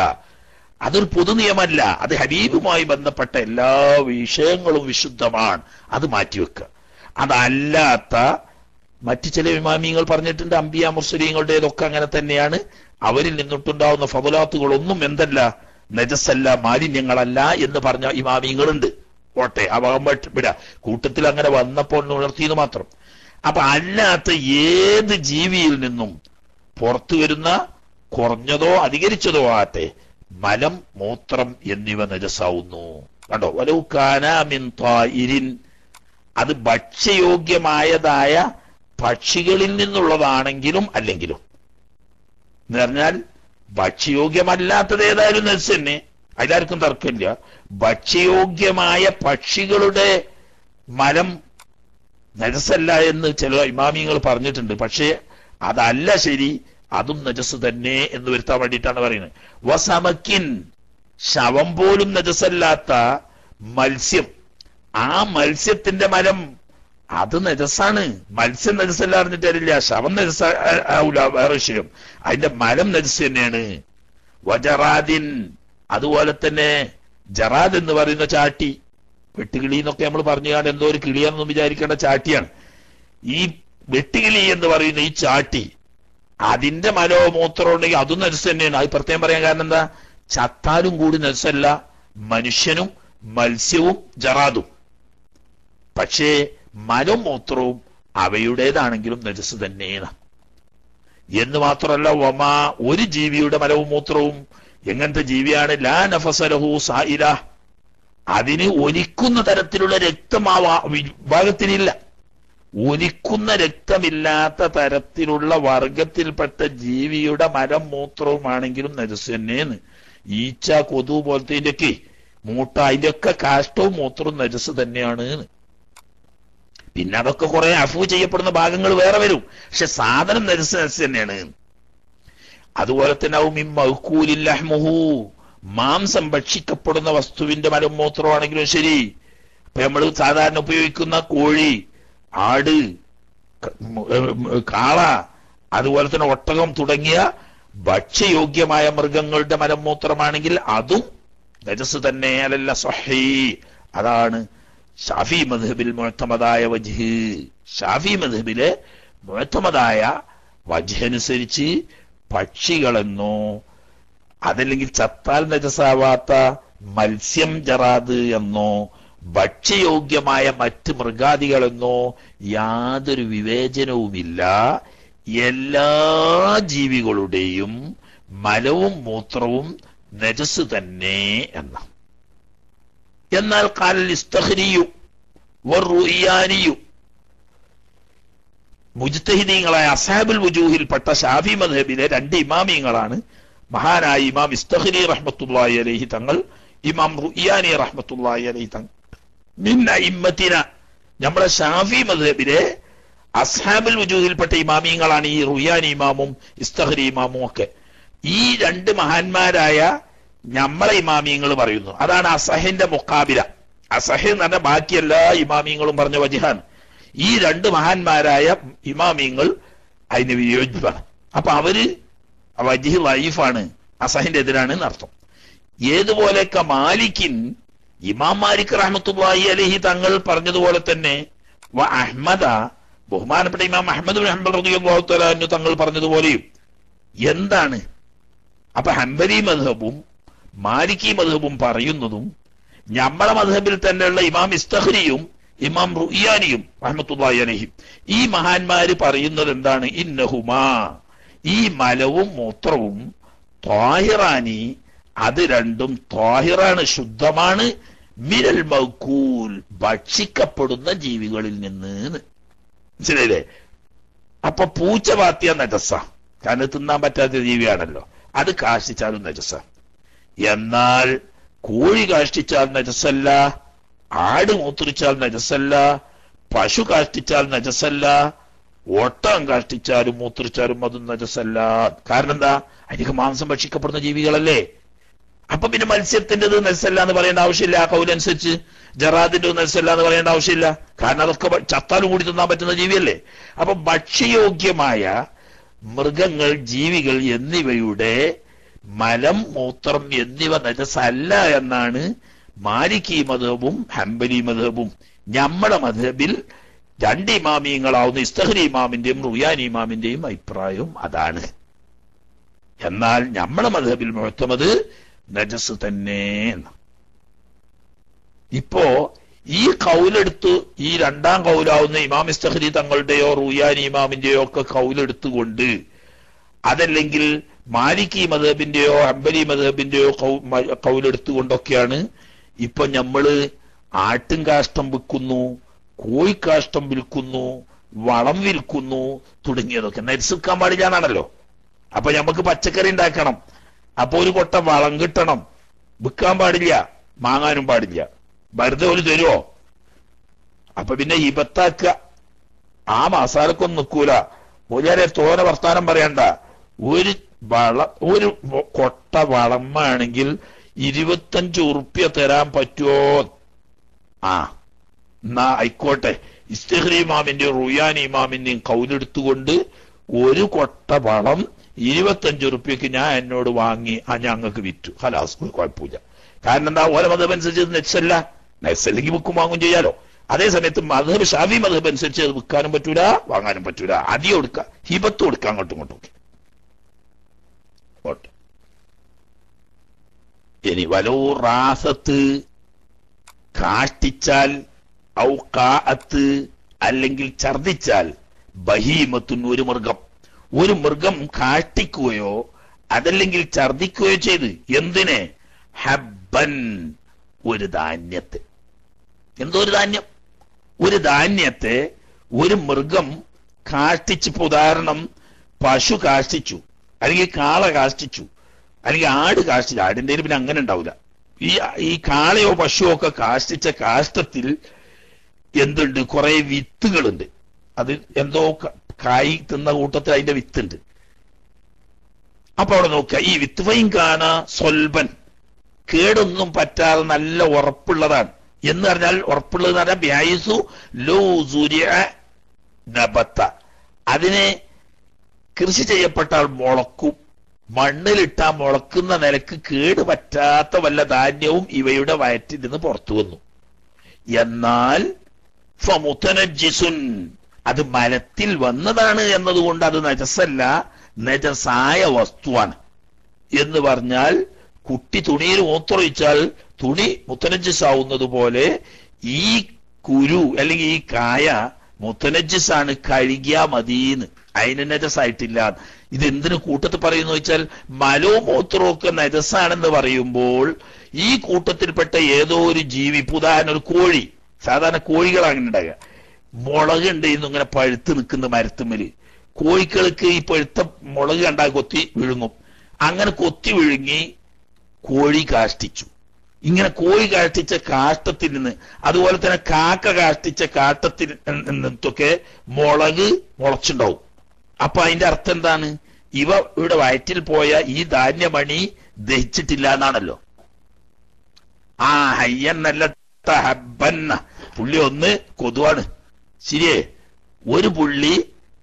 അതൊരു പൊതു നിയമമല്ല. അത് ഹബീബുമായി ബന്ധപ്പെട്ട എല്ലാ വിഷയങ്ങളും വിശുദ്ധമാണ്. അത് മാറ്റിവെക്കുക. അതല്ലാത്ത മറ്റു ചില ഇമാമിയങ്ങൾ പറഞ്ഞിട്ടുണ്ട്, അംബിയ മുർസലീങ്ങളുടേതൊക്കെ അങ്ങനെ തന്നെയാണ്. അവരിൽ നിന്നിട്ടുണ്ടാവുന്ന ഫളാത്തുകളൊന്നും എന്തല്ല, നജസല്ല, മാലിന്യങ്ങളല്ല എന്ന് പറഞ്ഞ ഇമാമിങ്ങളുണ്ട്. ഓട്ടെ, ആ ഭാഗം വിട, കൂട്ടത്തിൽ അങ്ങനെ വന്നപ്പോൾ ഉണർത്തിയെന്ന് മാത്രം. അപ്പൊ അല്ലാത്ത ഏത് ജീവിയിൽ നിന്നും പുറത്തു വരുന്ന കുറഞ്ഞതോ അധികരിച്ചതോ ആകട്ടെ മലം, മൂത്രം എന്നിവ നജസാവുന്നു. കണ്ടോ, വലൗകാനാമിൻ ത്വായിരിൻ, അത് ഭക്ഷ്യയോഗ്യമായതായ പക്ഷികളിൽ നിന്നുള്ളതാണെങ്കിലും അല്ലെങ്കിലും എന്ന് പറഞ്ഞാൽ ഭക്ഷ്യയോഗ്യമല്ലാത്തത് ഏതായാലും നജസ് തന്നെ, അതിലാർക്കും തർക്കമില്ല. ഭക്ഷ്യയോഗ്യമായ പക്ഷികളുടെ മലം നജസല്ല എന്ന് ചില ഇമാമിങ്ങൾ പറഞ്ഞിട്ടുണ്ട്. പക്ഷേ അതല്ല ശരി, അതും നജസ് തന്നെ എന്ന് വരുത്താൻ വേണ്ടിയിട്ടാണ് പറയുന്നത്. വസമക്കിൻ, ശവം പോലും നജസല്ലാത്ത മത്സ്യം, ആ മത്സ്യത്തിന്റെ മലം അത് നജസാണ്. മത്സ്യം നജസല്ല അറിഞ്ഞിട്ട് അറിയില്ല, ശവം നജസ ആവൂല, വേറെ വിഷയം. അതിന്റെ മലം നജസ് തന്നെയാണ്. വജറാദിൻ, അതുപോലെ തന്നെ ജറാദ് എന്ന് പറയുന്ന ചാട്ടി, വെട്ടുകിളി എന്നൊക്കെ നമ്മൾ പറഞ്ഞാൽ എന്തോ ഒരു കിളിയാണെന്നും വിചാരിക്കേണ്ട ചാട്ടിയാണ്. ഈ വെട്ടുകിളി എന്ന് പറയുന്ന ഈ ചാട്ടി, അതിന്റെ മലോ മൂത്രമോ ഉണ്ടെങ്കിൽ അതും നജസ് തന്നെയാണ്. അത് പ്രത്യേകം പറയാൻ കാരണം എന്താ, ചത്താലും കൂടി നജസല്ല മനുഷ്യനും മത്സ്യവും ജറാദും. പക്ഷേ മലവും മൂത്രവും അവയുടേതാണെങ്കിലും നജസ് തന്നെയാണ് എന്ന് മാത്രമല്ല. വമാ, ഒരു ജീവിയുടെ മലവും മൂത്രവും എങ്ങനത്തെ ജീവിയാണ്, ലാ നഫസലഹു സായില, അതിന് ഒലിക്കുന്ന തരത്തിലുള്ള രക്തം ആ വിഭാഗത്തിനില്ല. ഒലിക്കുന്ന രക്തമില്ലാത്ത തരത്തിലുള്ള വർഗത്തിൽപ്പെട്ട ജീവിയുടെ മലം മൂത്രവുമാണെങ്കിലും നജസ് തന്നെയാണ്. ഈച്ച, കൊതു പോലത്തെ മൂട്ട, അതിന്റെയൊക്കെ കാഷ്ടവും മൂത്രവും നജസ് തന്നെയാണ്. പിന്നെ അതൊക്കെ കുറെ അഫു ചെയ്യപ്പെടുന്ന ഭാഗങ്ങൾ വേറെ വരും, പക്ഷെ സാധനം നജസ് തന്നെയാണ്. അതുപോലെ തന്നെ മൗകൂലില്ലഹ്മുഹു, മാംസം ഭക്ഷിക്കപ്പെടുന്ന വസ്തുവിന്റെ മലം മൂത്രമാണെങ്കിലും ശരി. ഇപ്പൊ നമ്മൾ സാധാരണ ഉപയോഗിക്കുന്ന കോഴി, ആട്, കാള, അതുപോലെ തന്നെ ഒട്ടകം തുടങ്ങിയ ഭക്ഷ്യയോഗ്യമായ മൃഗങ്ങളുടെ മലം മൂത്രമാണെങ്കിൽ അതും നജസ് തന്നെ. അലല്ല സ്വഹീ, അതാണ് ഷാഫി മദ്ഹബിൽ മുഅ്തമദായ വജ്ഹ്. ഷാഫി മദ്ഹബിലെ മുഅ്തമദായ വജ്ഹ് അനുസരിച്ച് പക്ഷികളെന്നോ അതല്ലെങ്കിൽ ചത്താൽ നജസാവാത്ത മത്സ്യം ജറാദ് എന്നോ ഭക്ഷ്യയോഗ്യമായ മറ്റ് മൃഗാദികളെന്നോ യാതൊരു വിവേചനവുമില്ല. എല്ലാ ജീവികളുടെയും മലവും മൂത്രവും നജസ് തന്നെ എന്ന. എന്നാൽ ഖാലൽ ഇസ്തഖ്രിയു വറുയാനിയു, മുജ്തഹിദീങ്ങളായ അസ്ഹാബുൽ വുജൂഹിൽപ്പെട്ട ഷാഫി മദ്ഹബിലെ രണ്ട് ഇമാമിങ്ങളാണ് മഹാനായ ഇമാം ഇസ്തഖ്രി റഹ്മത്തുള്ളാഹി അലൈഹി തങ്ങൾ, ഇമാം റുയാനി റഹ്മത്തുള്ളാഹി അലൈഹി തങ്ങൾ. മിൻ അഇമ്മത്തിന, നമ്മുടെ ഷാഫി മദ്ഹബിലെ അസ്ഹാബുൽ വുജൂഹിൽപ്പെട്ട ഇമാമിങ്ങളാണ് ഈ റുയാനി ഇമാമും ഇസ്തഖ്രി ഇമാമും ഒക്കെ. ഈ രണ്ട് മഹാന്മാരായ നമ്മളെ ഇമാമിങ്ങൾ പറയുന്നു. അതാണ് അസഹിന്റെ മുഖാബില. അസഹ് എന്ന് പറഞ്ഞാൽ ബാക്കി എല്ലാ ഇമാമിങ്ങളും പറഞ്ഞ വജ്ഹാണ്. ഈ രണ്ട് മഹാന്മാരായ ഇമാമിങ്ങൾ അതിന് വിയോജിപ്പാണ്. അപ്പൊ അവര് വജ്ഹ് ലൈഫാണ്, അസഹിന്റെ എതിരാണ് എന്നർത്ഥം. ഏതുപോലെയൊക്കെ മാലിക്കിൻ, ഇമാം മാലിക് റഹ്മത്തുള്ളാഹി അലൈഹി തങ്ങൾ പറഞ്ഞതുപോലെ തന്നെ വ അഹ്മദ, ബഹുമാനപ്പെട്ട ഇമാം അഹ്മദ് ബിൻ ഹംബൽ റളിയല്ലാഹു തആല അൻഹു തങ്ങൾ പറഞ്ഞതുപോലെയും. എന്താണ് അപ്പൊ ഹംബലി മദ്ഹബും മാലിക്കി മദ്ഹബും പറയുന്നതും നമ്മളെ മദ്ഹബിൽ തന്നെയുള്ള ഇമാം ഇസ്തഖ്രിയും ഇമാം റുയാനിയും റഹ്മത്തുള്ളാഹി അലൈഹി, ഈ മഹാന്മാര് പറയുന്നത് എന്താണ്, ഇന്നഹുമാ, ഈ മലവും മൂത്രവും ത്വാഹിറാനി, അത് രണ്ടും ത്വാഹിറാണ്, ശുദ്ധമാണ്, മിനൽ മൗകൂൽ, ഭക്ഷിക്കപ്പെടുന്ന ജീവികളിൽ നിന്ന്. മനസ്സിലായില്ലേ? അപ്പൊ പൂച്ച പാത്തിയ നജസ, കാരണം തിന്നാൻ പറ്റാത്ത ജീവിയാണല്ലോ, അത് കാഷ്ടിച്ചാലും നജസ. എന്നാൽ കോഴി കാഷ്ടിച്ചാൽ നജസല്ല, ആട് മൂത്രിച്ചാൽ നജസല്ല, പശു കാഷ്ടിച്ചാൽ നജസല്ല, ഒട്ടകം കാഷ്ടിച്ചാലും മൂത്രിച്ചാലും അതും നജസല്ല. കാരണം എന്താ, അതിന് മാംസം ഭക്ഷിക്കപ്പെടുന്ന ജീവികളല്ലേ. അപ്പൊ പിന്നെ മത്സ്യത്തിൻ്റെത് നജസല്ല എന്ന് പറയേണ്ട ആവശ്യമില്ല. ആ കൗലനുസരിച്ച് ജറാദിന്റെ നജസല്ല എന്ന് പറയേണ്ട ആവശ്യമില്ല. കാരണം അതൊക്കെ ചത്താലും കൂടി തിന്നാൻ പറ്റുന്ന ജീവിയല്ലേ. അപ്പൊ ഭക്ഷ്യയോഗ്യമായ മൃഗങ്ങൾ, ജീവികൾ എന്നിവയുടെ മലം, മൂത്രം എന്നിവ നജസല്ല എന്നാണ് മാലിക്കി മദ്ഹബും ഹംബലി മദ്ഹബും. നമ്മുടെ മദ്ഹബിൽ രണ്ട് ഇമാമിയങ്ങളാവുന്ന ഇസ്തഖ്രി ഇമാമിന്റെയും റുയാനി ഇമാമിന്റെയും അഭിപ്രായവും അതാണ്. എന്നാൽ നമ്മുടെ മദ്ഹബിൽ മുഅ്തമദ് നജസ് തന്നെ. ഇപ്പോ ഈ കൗലെടുത്ത് ഈ രണ്ടാം കൗലാവുന്ന ഇമാം ഇസ്തഖരി തങ്ങളുടെയോ റൂയാനി ഇമാമിന്റെയോ ഒക്കെ കൗലെടുത്തുകൊണ്ട്, അതല്ലെങ്കിൽ മാലിക്കി മദ്ഹബിന്റെയോ ഹംബലി മദ്ഹബിന്റെയോ കൗലെടുത്തുകൊണ്ടൊക്കെയാണ് ഇപ്പൊ നമ്മള് ആട്ടും കാഷ്ടം വിൽക്കുന്നു, കോഴിക്കാഷ്ടം വിൽക്കുന്നു, വളം വിൽക്കുന്നു തുടങ്ങിയതൊക്കെ. നജസ് വിൽക്കാൻ പാടില്ല എന്നാണല്ലോ. അപ്പൊ നമുക്ക് പച്ചക്കറി ഉണ്ടാക്കണം, അപ്പൊ ഒരു കൊട്ട വളം കിട്ടണം, വിൽക്കാൻ പാടില്ല, വാങ്ങാനും പാടില്ല. വെറുതെ ഒരു തരുവോ? അപ്പൊ പിന്നെ ഹിബത്താക്കുക. ആ മസാലക്കൊന്നും നിൽക്കൂല. ഒരേ തോന വർത്താനം പറയണ്ട. ഒരു കൊട്ട വളമാണെങ്കിൽ 25 ഉറുപ്യ തരാൻ പറ്റുമോ? ആ എന്നാ ആയിക്കോട്ടെ. ഇസ്തിഖ്രി ഇമാമിന്റെ റുയാനി ഇമാമിന്റെയും കൗലെടുത്തുകൊണ്ട് ഒരു കൊട്ട വളം 25 ഉറുപ്യക്ക് ഞാൻ എന്നോട് വാങ്ങി ഞങ്ങൾക്ക് വിറ്റു. ഹലാസ്, കുഴപ്പമില്ല. കാരണം എന്താ? ഓരോ മതം അനുസരിച്ച് നെച്ചല്ല, നെച്ചല്ലെങ്കിൽ വിൽക്കും വാങ്ങും ചെയ്യാലോ. അതേസമയത്ത് മദ്ഹബ് ഷാഫി മദ്ഹബ് അനുസരിച്ച് അത് വിൽക്കാനും പറ്റൂല, വാങ്ങാനും പറ്റൂല. അധികം കൊടുക്കുക, ഹിബത്ത് കൊടുക്കുക, അങ്ങോട്ടും ഇങ്ങോട്ടും ഒക്കെ. ഇനി വലോ റാസത്ത് കാഷ്ടിച്ചാൽ, ഔ കാഅത്ത് അല്ലെങ്കിൽ ഛർദിച്ചാൽ, ബഹീമത്തുൻ ഒരു മൃഗം കാഷ്ടിക്കുകയോ അതല്ലെങ്കിൽ ഛർദിക്കുകയോ ചെയ്ത്, എന്തിനെ? ഹബ്ബൻ, ഒരു ധാന്യത്തെ. എന്തോ ഒരു ധാന്യം, ഒരു ധാന്യത്തെ ഒരു മൃഗം കാഷ്ടിച്ച്. ഉദാഹരണം, പശു കാഷ്ടിച്ചു, അല്ലെങ്കിൽ കാള കാഷ്ടിച്ചു, അല്ലെങ്കിൽ ആട് കാഷ്ടിച്ചു. ആടിന്റെ പിന്നെ അങ്ങനെ ഉണ്ടാവില്ല. ഈ കാളയോ പശുവോ ഒക്കെ കാഷ്ടിച്ച കാഷ്ടത്തിൽ എന്തുണ്ട്? കുറെ വിത്തുകളുണ്ട്. അത് എന്തോ കായ് തിന്ന കൂട്ടത്തിൽ അതിന്റെ വിത്തുണ്ട്. അപ്പൊ അവിടെ നോക്കുക, ഈ വിത്ത് വൈൻ കാണ സ്വൽബൻ, കേടൊന്നും പറ്റാതെ നല്ല ഉറപ്പുള്ളതാണ്. എന്ന് പറഞ്ഞാൽ ഉറപ്പുള്ളത് പറഞ്ഞാൽ ബ്യായിസു ലോ സൂര്യ നബത്ത, അതിനെ കൃഷി ചെയ്യപ്പെട്ടാൽ മുളക്കും, മണ്ണിലിട്ടാ മുളക്കുന്ന നിലക്ക് കേട് പറ്റാത്ത വല്ല ധാന്യവും ഇവയുടെ വയറ്റിൽ നിന്ന് പുറത്തു വന്നു. എന്നാൽ ഫമുതനജ്ജിസുൻ, അത് മലത്തിൽ വന്നതാണ് എന്നതുകൊണ്ട് അത് നജസല്ല, നജസായ വസ്തുവാണ്. എന്ന് പറഞ്ഞാൽ കുട്ടി തുണിയിൽ മൂത്രമൊഴിച്ചാൽ തുണി മുത്തനജ്ജിസാവുന്നത് പോലെ ഈ കുരു അല്ലെങ്കിൽ ഈ കായ മുത്തനജ്ജിസാണ്, കഴുകിയാ മതിന്ന്, അതിന് നജസായിട്ടില്ല. ഇതെന്തിനു കൂട്ടത്തിൽ പറയുന്നു വെച്ചാൽ, മലവും മൂത്രവും ഒക്കെ നജസാണെന്ന് പറയുമ്പോൾ ഈ കൂട്ടത്തിൽപ്പെട്ട ഏതോ ഒരു ജീവി, ഉദാഹരണം ഒരു കോഴി, സാധാരണ കോഴികൾ അങ്ങനെ ഉണ്ടാകുക, മുളക് ഉണ്ട് ഇങ്ങനെ പഴുത്ത് നിൽക്കുന്ന മരത്തുമ്മല്, കോഴികൾക്ക് ഈ പഴുത്ത മുളക് കണ്ടാൽ കൊത്തി വിഴുങ്ങും. അങ്ങനെ കൊത്തി വിഴുങ്ങി കോഴി കാഷ്ടിച്ചു. ഇങ്ങനെ കോഴി കാഷ്ടിച്ച കാഷ്ടത്തിൽ നിന്ന്, അതുപോലെ തന്നെ കാക്ക കാഷ്ടിച്ച കാഷ്ടത്തിൽ നിന്നൊക്കെ മുളക് മുളച്ചുണ്ടാവും. അപ്പൊ അതിന്റെ അർത്ഥം എന്താണ്? ഇവ ഇവിടെ വയറ്റിൽ പോയ ഈ ധാന്യമണി ദഹിച്ചിട്ടില്ല എന്നാണല്ലോ. ആ ഹയ്യന്നല്ല ഹബ്ബന്ന, പുള്ളി ഒന്ന് കൊതുവാണ്, ശരിയേ? ഒരു പുള്ളി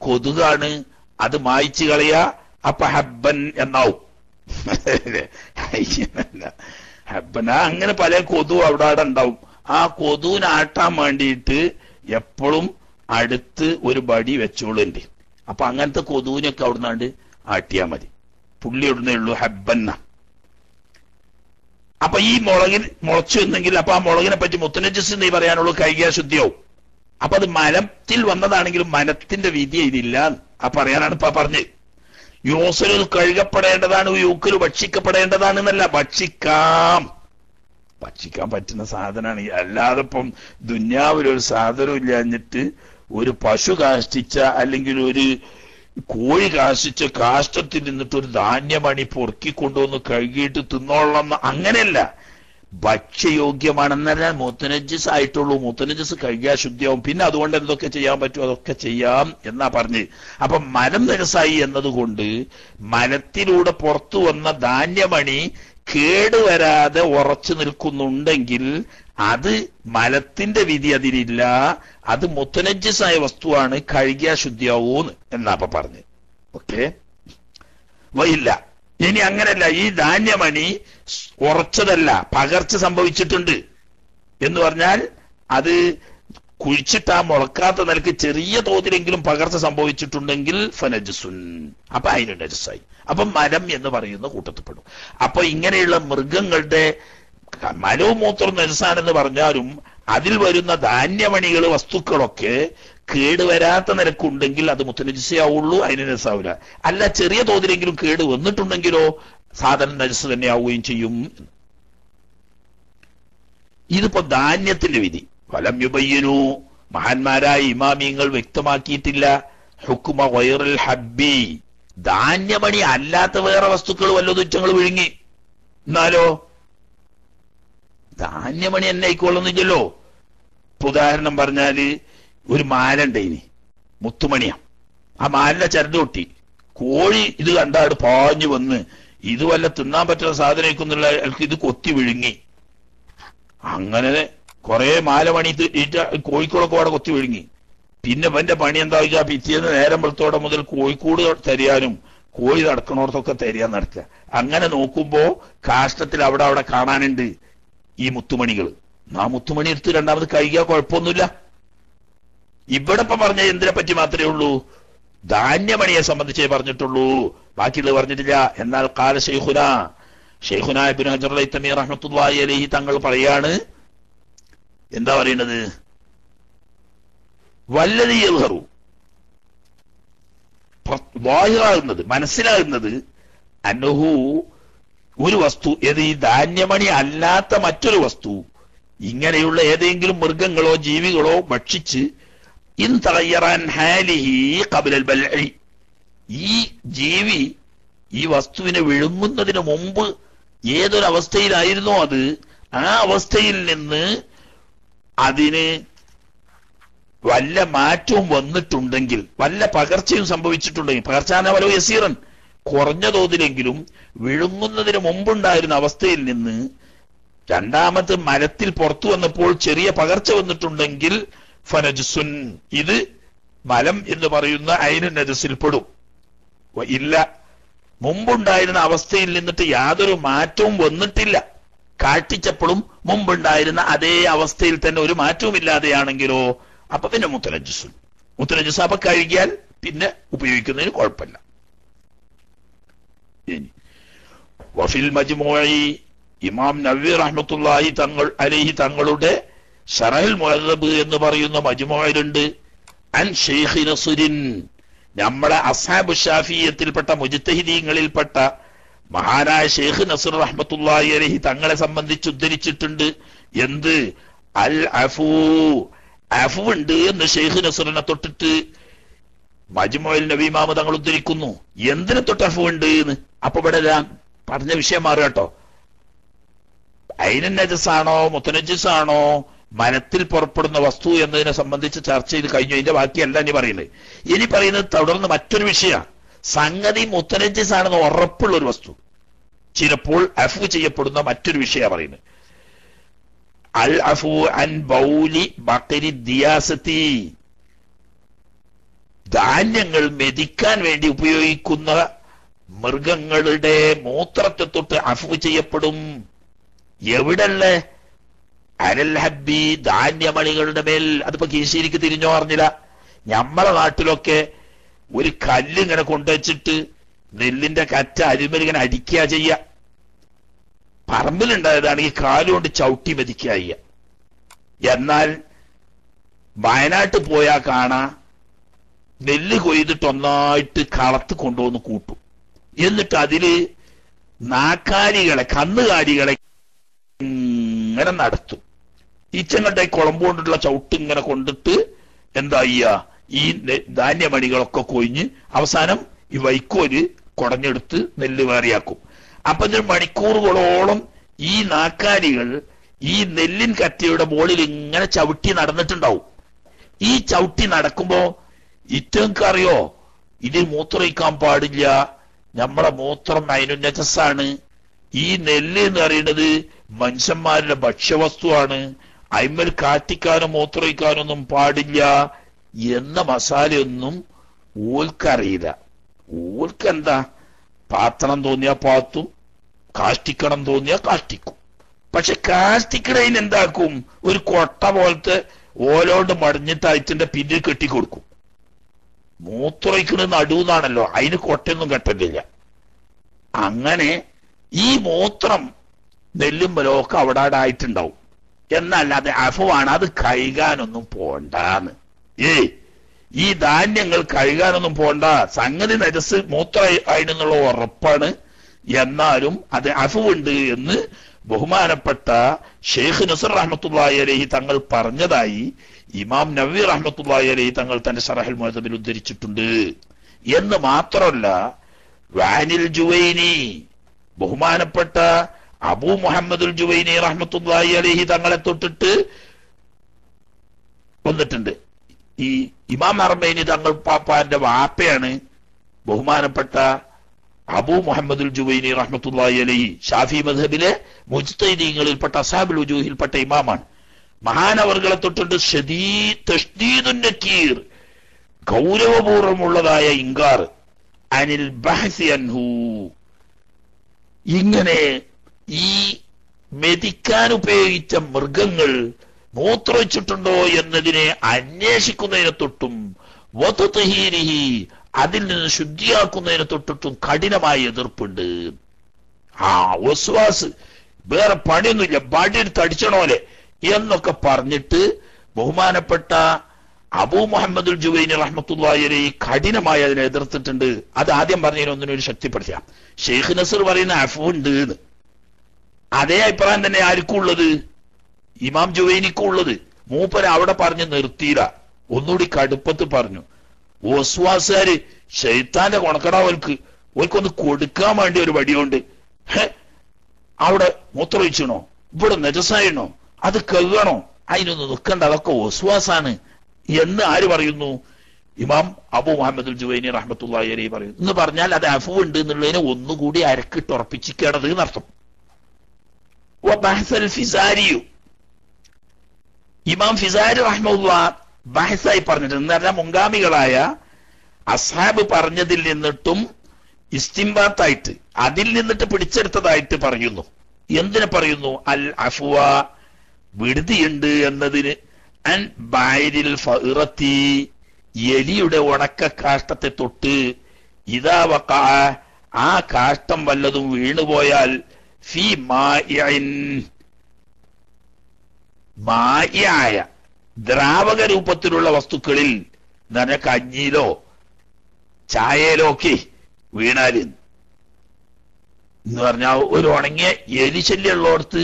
കൊതുകാണ്, അത് മായ്ച്ചു കളയാ, അപ്പൊ ഹബ്ബൻ എന്നാവും. ഹബ്ബന, അങ്ങനെ പല കൊതു അവിടെ ഉണ്ടാവും. ആ കൊതുവിനാട്ടാൻ വേണ്ടിയിട്ട് എപ്പോഴും അടുത്ത് ഒരു ബടി വെച്ചോളുണ്ട്. അപ്പൊ അങ്ങനത്തെ കൊതുവിനൊക്കെ അവിടുന്നാണ്ട് ആട്ടിയാ മതി. പുള്ളി ഇടുന്നേ ഉള്ളൂ ഹബ്ബന്ന. അപ്പൊ ഈ മുളകിൽ മുളച്ചു എന്നെങ്കിൽ അപ്പൊ ആ മുളകിനെ പറ്റി മുത്തനജ്ജിസ് എന്നീ പറയാനുള്ളൂ, കഴുകിയാ ശുദ്ധിയാവും. അപ്പൊ അത് മലത്തിൽ വന്നതാണെങ്കിലും മലത്തിന്റെ വിധി ഇതില്ല ആ പറയാനാണ് ഇപ്പൊ പറഞ്ഞത്. യൂസല് കഴുകപ്പെടേണ്ടതാണ്, യൂക്കല് ഭക്ഷിക്കപ്പെടേണ്ടതാണ് എന്നല്ല, ഭക്ഷിക്കാൻ പറ്റുന്ന സാധനമാണ്. അല്ലാതെ ഇപ്പം ദുന്യാവിലൊരു സാധനം ഇല്ലാഞ്ഞിട്ട് ഒരു പശു കാഷ്ടിച്ച അല്ലെങ്കിൽ ഒരു കോഴി കാഷ്ടിച്ച കാഷ്ടത്തിൽ നിന്നിട്ട് ഒരു ധാന്യമണി പൊറുക്കിക്കൊണ്ടുവന്ന് കഴുകിയിട്ട് തിന്നോളണം, അങ്ങനെയല്ല. ഭക്ഷ്യയോഗ്യമാണെന്ന് പറഞ്ഞാൽ മുത്തനജ്ജിസ് ആയിട്ടുള്ളൂ. മുത്തനജ്ജിസ് കഴുകിയാൽ ശുദ്ധിയാവും. പിന്നെ അതുകൊണ്ട് എന്തൊക്കെ ചെയ്യാൻ പറ്റും അതൊക്കെ ചെയ്യാം എന്നാ പറഞ്ഞ്. അപ്പൊ മലം നജസായി എന്നതുകൊണ്ട് മലത്തിലൂടെ പുറത്തു വന്ന ധാന്യമണി കേടുവരാതെ ഉറച്ചു നിൽക്കുന്നുണ്ടെങ്കിൽ അത് മലത്തിന്റെ വിധി അതിലില്ല, അത് മുത്തനജ്ജിസായ വസ്തുവാണ്, കഴുകിയാ ശുദ്ധിയാവൂന്ന് എന്നാ അപ്പൊ പറഞ്ഞ്. ഓക്കെ, വയില്ല. ഇനി അങ്ങനല്ല, ഈ ധാന്യമണി ഉറച്ചതല്ല, പകർച്ച സംഭവിച്ചിട്ടുണ്ട് എന്ന് പറഞ്ഞാൽ അത് കുഴിച്ചിട്ട് ആ മുളക്കാത്ത നിലക്ക് ചെറിയ തോതിലെങ്കിലും പകർച്ച സംഭവിച്ചിട്ടുണ്ടെങ്കിൽ ഫനജസുൻ, അപ്പൊ അതിന് നജസായി. അപ്പൊ മലം എന്ന് പറയുന്ന കൂട്ടത്തിൽപ്പെടും. അപ്പൊ ഇങ്ങനെയുള്ള മൃഗങ്ങളുടെ മലവും മൂത്രവും നജസാനെന്ന് പറഞ്ഞാലും അതിൽ വരുന്ന ധാന്യമണികൾ വസ്തുക്കളൊക്കെ കേടുവരാത്ത നിലക്കുണ്ടെങ്കിൽ അത് മുത്തനജിസയാവുള്ളൂ, അതിന് നജസാവില്ല. അല്ല ചെറിയ തോതിലെങ്കിലും കേട് വന്നിട്ടുണ്ടെങ്കിലോ സാധനം നജസ് തന്നെ ആവുകയും ചെയ്യും. ഇതിപ്പോ ധാന്യത്തിന്റെ വിധി. ഫലം യുബയ്യനു, മഹാന്മാരായ ഇമാമിയങ്ങൾ വ്യക്തമാക്കിയിട്ടില്ല ഹുക്കുമ ഗൈറുൽ ഹബ്ബി, ധാന്യമണി അല്ലാത്ത വേറെ വസ്തുക്കൾ വല്ലതും ഉച്ചങ്ങൾ വിഴുങ്ങി. എന്നാലോ ധാന്യമണി എന്നെ ആയിക്കൊള്ളുന്നില്ലല്ലോ. ഉദാഹരണം പറഞ്ഞാല് ഒരു മാല ഉണ്ടേനി, മുത്തുമണിയാ, ആ മാലിന്റെ ചരട് പൊട്ടി, കോഴി ഇത് കണ്ടാട് പാഞ്ഞു വന്ന് ഇത് വല്ല തിന്നാൻ പറ്റുന്ന സാധനം ഇത് കൊത്തി വിഴുങ്ങി. അങ്ങനെ കുറെ മാലമണി കോഴിക്കോടൊക്കെ അവിടെ കൊത്തി വിഴുങ്ങി. പിന്നെ എന്റെ പണി എന്താ വെച്ചാൽ പിറ്റേന്ന് നേരം വെളുത്തോടെ മുതൽ കോഴിക്കൂട് തരിയാനും കോഴി നടക്കണോടത്തൊക്കെ തരിയാൻ നടക്കുക. അങ്ങനെ നോക്കുമ്പോ കാഷ്ടത്തിൽ അവിടെ കാണാനുണ്ട് ഈ മുത്തുമണികൾ. ആ മുത്തുമണി എടുത്ത് രണ്ടാമത് കഴിക്കാൻ കുഴപ്പമൊന്നുമില്ല. ഇവിടെ ഇപ്പൊ പറഞ്ഞ എന്തിനെ പറ്റി മാത്രമേ ഉള്ളൂ, ധാന്യമണിയെ സംബന്ധിച്ചേ പറഞ്ഞിട്ടുള്ളൂ, ബാക്കിയുള്ളത് പറഞ്ഞിട്ടില്ല. എന്നാൽ ഖാല ഷെയ്ഖുന ഇബ്നു ഹജർ അൽ-ഹൈതമി റഹ്മത്തുള്ളാഹി അലൈഹി തങ്ങൾ പറയാണ്, എന്താ പറയുന്നത്, വല്ലദീ യദ്ഹറു, വാഹിറാകുന്നത് മനസ്സിലാകുന്നത്, അന്നഹു ഒരു വസ്തു, ഏത് ഈ ധാന്യമണി അല്ലാത്ത മറ്റൊരു വസ്തു ഇങ്ങനെയുള്ള ഏതെങ്കിലും മൃഗങ്ങളോ ജീവികളോ ഭക്ഷിച്ച് ഇൻ തഗയ്യറൻ ഹാലിഹി ഖബ്ലൽ ബൽഇ, ഈ ജീവി ഈ വസ്തുവിനെ വിഴുങ്ങുന്നതിന് മുമ്പ് ഏതൊരവസ്ഥയിലായിരുന്നോ അത്, ആ അവസ്ഥയിൽ നിന്ന് അതിന് വല്ല മാറ്റവും വന്നിട്ടുണ്ടെങ്കിൽ, വല്ല പകർച്ചയും സംഭവിച്ചിട്ടുണ്ടെങ്കിൽ, പകർച്ചാന വലോ യസീറൻ, കുറഞ്ഞ തോതിലെങ്കിലും വിഴുങ്ങുന്നതിന് മുമ്പുണ്ടായിരുന്ന അവസ്ഥയിൽ നിന്ന് രണ്ടാമത് മരത്തിൽ പുറത്തു വന്നപ്പോൾ ചെറിയ പകർച്ച വന്നിട്ടുണ്ടെങ്കിൽ ഫനജസുൻ, ഇത് മലം എന്ന് പറയുന്ന ഐനു നജസിൽപ്പെടും. ഇല്ല, മുമ്പുണ്ടായിരുന്ന അവസ്ഥയിൽ നിന്നിട്ട് യാതൊരു മാറ്റവും വന്നിട്ടില്ല, കാട്ടിച്ചപ്പോഴും മുമ്പുണ്ടായിരുന്ന അതേ അവസ്ഥയിൽ തന്നെ ഒരു മാറ്റവും ഇല്ലാതെയാണെങ്കിലോ അപ്പൊ പിന്നെ മുത്തനജസ് അപ്പൊ കഴുകിയാൽ പിന്നെ ഉപയോഗിക്കുന്നതിന് കുഴപ്പമില്ല. വഫിൽ മജ്മൂഇ, ഇമാം നവവി റഹ്മത്തുള്ളാഹി അലൈഹി തങ്ങളുടെ ശറഹുൽ മുഹദ്ദബ് എന്ന് പറയുന്ന മജ്മൂഇലുണ്ട്, അൻ ശൈഖ് നസ്റിൻ, നമ്മളെ അസ്ഹാബു ഷാഫിയ്യത്തിൽപ്പെട്ട മുജ്തഹിദീങ്ങളിൽപ്പെട്ട മഹാനായ ഷെയ്ഖ് നസ്ർ റഹ്മത്തുള്ളാഹി അലൈഹി തങ്ങളെ സംബന്ധിച്ച് ഉദ്ധരിച്ചിട്ടുണ്ട്. എന്ത്? അൽ അഫൂ, അഫു ഉണ്ട് എന്ന് ഷെയ്ഖ് നസ്റിനെ തൊട്ടിട്ട് മജ്മുഉൽ നബി ഇമാം തങ്ങൾ ഉദ്ധരിക്കുന്നു. എന്തിനെ തൊട്ട് അഫു ഉണ്ട് എന്ന്? അപ്പൊ ഇവിടെ പറഞ്ഞ വിഷയം മാറുക കേട്ടോ. ഐനൻ നജസാണോ മുത്തനജിസാണോ മനത്തിൽ പുറപ്പെടുന്ന വസ്തു എന്നതിനെ സംബന്ധിച്ച് ചർച്ച ചെയ്ത് കഴിഞ്ഞു. ഇതിന്റെ ബാക്കിയല്ല ഇനി പറയുന്നത്. ഇനി പറയുന്നത് തുടർന്ന് മറ്റൊരു വിഷയമാണ്. സംഗതി മുത്തനജിസ് ആണെന്ന് ഉറപ്പുള്ള ഒരു വസ്തു ചിലപ്പോൾ അഫു ചെയ്യപ്പെടുന്ന മറ്റൊരു വിഷയമാണ് പറയുന്നത്. അൽ അഫു അൻ ബൗലി ബഖരി ദിയാസത്തി, ധാന്യങ്ങൾ മെതിക്കാൻ വേണ്ടി ഉപയോഗിക്കുന്ന മൃഗങ്ങളുടെ മൂത്രത്തെ തൊട്ട് അഫു ചെയ്യപ്പെടും. എവിടല്ലേ? അലൽ ഹബ്ബി, ധാന്യമണികളുടെ മേൽ. അതിപ്പോ കീശേരിക്ക് തിരിഞ്ഞോ അറിഞ്ഞില്ല. നമ്മളെ നാട്ടിലൊക്കെ ഒരു കല്ല് ഇങ്ങനെ കൊണ്ടുവച്ചിട്ട് നെല്ലിന്റെ കറ്റ അരിമലിങ്ങനെ അടിക്കുക ചെയ്യ. പറമ്പിലുണ്ടായതാണെങ്കിൽ കാലുകൊണ്ട് ചവിട്ടി മെതിക്കുക ചെയ്യ. എന്നാൽ വയനാട്ട് പോയാൽ കാണാ നെല്ല് കൊയ്തിട്ട് ഒന്നായിട്ട് കളത്ത് കൊണ്ടുവന്ന് കൂട്ടും. എന്നിട്ട് അതില് നാക്കാലികളെ, കന്നുകാലികളെ ഇങ്ങനെ നടത്തും. ഈച്ചങ്ങളുടെ കുളമ്പ് കൊണ്ടുള്ള ചവിട്ട് ഇങ്ങനെ കൊണ്ടിട്ട് എന്താ ചെയ്യുക, ഈ ധാന്യമണികളൊക്കെ കൊഴിഞ്ഞ് അവസാനം ഈ വൈക്കോല് കുടഞ്ഞെടുത്ത് നെല്ല് വേറെയാക്കും. അപ്പൊ ഇതിന് മണിക്കൂറുകളോളം ഈ നാക്കാലികൾ ഈ നെല്ലിൻ കറ്റയുടെ മുകളിൽ ഇങ്ങനെ ചവിട്ടി നടന്നിട്ടുണ്ടാവും. ഈ ചവിട്ടി നടക്കുമ്പോ ഇറ്റങ്ങൾക്കറിയോ ഇതിൽ മൂത്രമൊഴിക്കാൻ പാടില്ല, നമ്മളെ മൂത്രം നജസാണ്, ഈ നെല്ല് എന്ന് പറയുന്നത് മനുഷ്യന്മാരുടെ ഭക്ഷ്യവസ്തുവാണ്, അയിമൽ കാട്ടിക്കാനും മൂത്രമൊഴിക്കാനൊന്നും പാടില്ല എന്ന മസാലയൊന്നും ഓൽക്കറിയില്ല. ഓൽക്കെന്താ, പാത്രം തോന്നിയാ പാത്തും, കാഷ്ടിക്കണം തോന്നിയാ കാഷ്ടിക്കും. പക്ഷെ കാഷ്ടിക്കണതിന് എന്താക്കും, ഒരു കൊട്ട പോലത്തെ ഓലോണ്ട് മടഞ്ഞിട്ട് അയച്ചിന്റെ പിന്നിൽ കെട്ടിക്കൊടുക്കും. മൂത്രയ്ക്കണ് നടുവെന്നാണല്ലോ, അതിന് കൊട്ടയൊന്നും കെട്ടലില്ല. അങ്ങനെ ഈ മൂത്രം നെല്ലുമ്പലൊക്കെ അവിടെ ആയിട്ടുണ്ടാവും. എന്നല്ലാതെ അഫുവാണ്, അത് കഴുകാനൊന്നും പോണ്ടാന്ന്. ഈ ധാന്യങ്ങൾ കഴുകാനൊന്നും പോണ്ട, സംഗതി നജസ് മൂത്ര ആയിരുന്നുള്ള ഉറപ്പാണ്. എന്നാലും അത് അഫുവുണ്ട് എന്ന് ബഹുമാനപ്പെട്ട ഷെയ്ഖ് നസർ റഹ്മത്തുള്ളാഹി അലൈഹി തങ്ങൾ പറഞ്ഞതായി ഇമാം നവവി റഹ്മത്തുള്ളാഹി അലൈഹി തങ്ങൾ തന്റെ ശറഹുൽ മുഹദ്ദബിൽ ഉദ്ധരിച്ചിട്ടുണ്ട്. എന്ന് മാത്രമല്ല, വാനിൽ ജുവൈനി, ബഹുമാനപ്പെട്ട അബൂ മുഹമ്മദുൽ ജുവൈനി റഹ്മത്തുള്ളാഹി അലൈഹി തങ്ങളെ തൊട്ടിട്ട് വന്നിട്ടുണ്ട്. ഈ ഇമാം അർമൈനി തങ്ങൾ പാപ്പാന്റെ വാപ്പയാണ് ബഹുമാനപ്പെട്ട അബൂ മുഹമ്മദുൽ ജുവൈനി റഹ്മത്തുള്ളാഹി അലൈഹി. ഷാഫി മദ്ഹബിലെ മുജ്തഹിദീങ്ങളിൽപ്പെട്ട അസ്ഹാബുൽ വുജൂഹിൽപ്പെട്ട ഇമാമാണ്. മഹാനവർകളെ തൊട്ടിട്ട് തശ്ദീദുൻ നക്കീർ, ഗൗരവപൂർവമുള്ളതായ ഇൻകാർ, അനിൽ ബഹ്സി അൻഹു, ഇങ്ങനെ ഈ മെതിക്കാൻ ഉപയോഗിച്ച മൃഗങ്ങൾ മൂത്രവെച്ചിട്ടുണ്ടോ എന്നതിനെ അന്വേഷിക്കുന്നതിനെ തൊട്ടും വതത്ഹീരിഹി, അതിൽ നിന്ന് ശുദ്ധിയാക്കുന്നതിനെ തൊട്ടിട്ടും കഠിനമായ എതിർപ്പുണ്ട്. വസ്വാസ്, വേറെ പണിയൊന്നുമില്ല, ബടിയെടുത്ത് അടിച്ചണോലെ എന്നൊക്കെ പറഞ്ഞിട്ട് ബഹുമാനപ്പെട്ട അബൂ മുഹമ്മദുൽ ജുവൈനി റഹ്മത്തുള്ളാഹി അലൈഹി കഠിനമായി അതിനെ എതിർത്തിട്ടുണ്ട്. അത് ആദ്യം പറഞ്ഞതിന് ഒന്നിനൊരു ശക്തിപ്പെടുത്തിയ ഷെയ്ഖ് നസർ പറയുന്ന അഫുണ്ട് എന്ന്. അതേ അഭിപ്രായം തന്നെ ആർക്കും ഉള്ളത്, ഇമാം ജുവൈനിക്കും ഉള്ളത്. മൂപ്പര് അവിടെ പറഞ്ഞ് നിർത്തിയില്ല, ഒന്നുകൂടി കടുപ്പത്ത് പറഞ്ഞു. ഓസ്വാസുകാര് ശൈത്താന്റെ ഓൽക്കൊന്ന് കൊടുക്കാൻ വേണ്ടി ഒരു വടിയുണ്ട്. അവിടെ മൂത്രമൊഴിച്ചണോ, ഇവിടെ നജസായിണോ, അത് കഴുകണോ, അതിനൊന്നും നിൽക്കണ്ട, അതൊക്കെ ഓസ്വാസാണ് എന്ന് ആര് പറയുന്നു? ഇമാം അബൂ മുഹമ്മദുൽ ജുവൈനി റഹ്മത്തുള്ളാഹി അലൈഹി പറയുന്നു. എന്ന് പറഞ്ഞാൽ അത് അഫു ഉണ്ട് എന്നുള്ളതിനെ ഒന്നുകൂടി അരക്കിട്ട് ഉറപ്പിച്ചിരിക്കേണ്ടത് എന്നർത്ഥം. ഇമാം ഫിസാരി റഹ്മത്തുള്ളാഹി ബഹസായി പറഞ്ഞിട്ടുണ്ട്. എന്ന് പറഞ്ഞാൽ മുൻഗാമികളായ അസ്ഹാബ് പറഞ്ഞതിൽ നിന്നിട്ടും ഇസ്തിംബാത്തായിട്ട് അതിൽ നിന്നിട്ട് പിടിച്ചെടുത്തതായിട്ട് പറയുന്നു. എന്തിനെ പറയുന്നു? അൽ അഫ്വ, വിടുതിയുണ്ട് എന്നതിന്. അൻ ബൈരിൽ ഫഇറത്തി, എലിയുടെ ഉണക്ക കാഷ്ടത്തെ തൊട്ട്, ഇദാ വഖഅ, ആ കാഷ്ടം വല്ലതും വീണുപോയാൽ, ഫി മാഇൻ, മാഇയായ ദ്രാവക രൂപത്തിലുള്ള വസ്തുക്കളിൽ, നന കഞ്ഞിയിലോ ചായയിലോ ഒക്കെ വീണാല് എന്ന് പറഞ്ഞാൽ ഒരു ഉണങ്ങിയ എലി ശല്യമുള്ളടത്ത്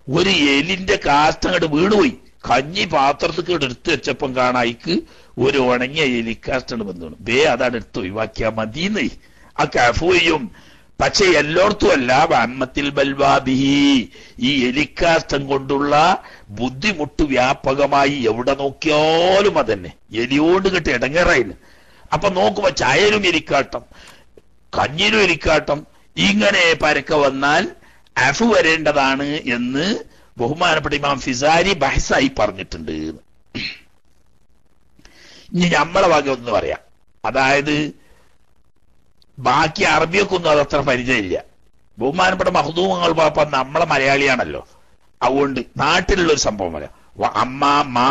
ഒരു എലിന്റെ കാഷ്ടം അങ്ങോട്ട് വീണുപോയി, കഞ്ഞി പാത്രത്തിൽ എടുത്ത് വെച്ചപ്പം കാണായിക്ക് ഒരു ഉണങ്ങിയ എലിക്കാഷ്ടം ബന്ധമാണ്. അതാണ് എടുത്ത് ഒഴിവാക്കിയാ മതിന്ന് ആ കഫു ചെയ്യും. പക്ഷെ എല്ലായിടത്തും അല്ല. അമ്മത്തിൽ ബൽവാബിഹി, ഈ എലിക്കാഷ്ടം കൊണ്ടുള്ള ബുദ്ധിമുട്ട് വ്യാപകമായി എവിടെ നോക്കിയാലും അതന്നെ, എലിയോട് കിട്ടി ഇടങ്ങേറായില്ല. അപ്പൊ നോക്കുമ്പോ ചായയിലും എലിക്കാട്ടം, കഞ്ഞിയിലും എലിക്കാട്ടം, ഇങ്ങനെ പരക്കെ വന്നാൽ അഫു വരേണ്ടതാണ് എന്ന് ബഹുമാനപ്പെട്ട ഇമാം ഫിസാരി ബഹസായി പറഞ്ഞിട്ടുണ്ട്. ഇനി നമ്മളെ വക ഒന്ന് പറയാം. അതായത് ബാക്കി അറബിയൊക്കെ ഒന്നും അതത്ര പരിചയമില്ല. ബഹുമാനപ്പെട്ട മഹ്ദൂമങ്ങൾ പാപ്പ നമ്മളെ മലയാളിയാണല്ലോ, അതുകൊണ്ട് നാട്ടിലുള്ള ഒരു സംഭവം പറയാം. അമ്മ മാ,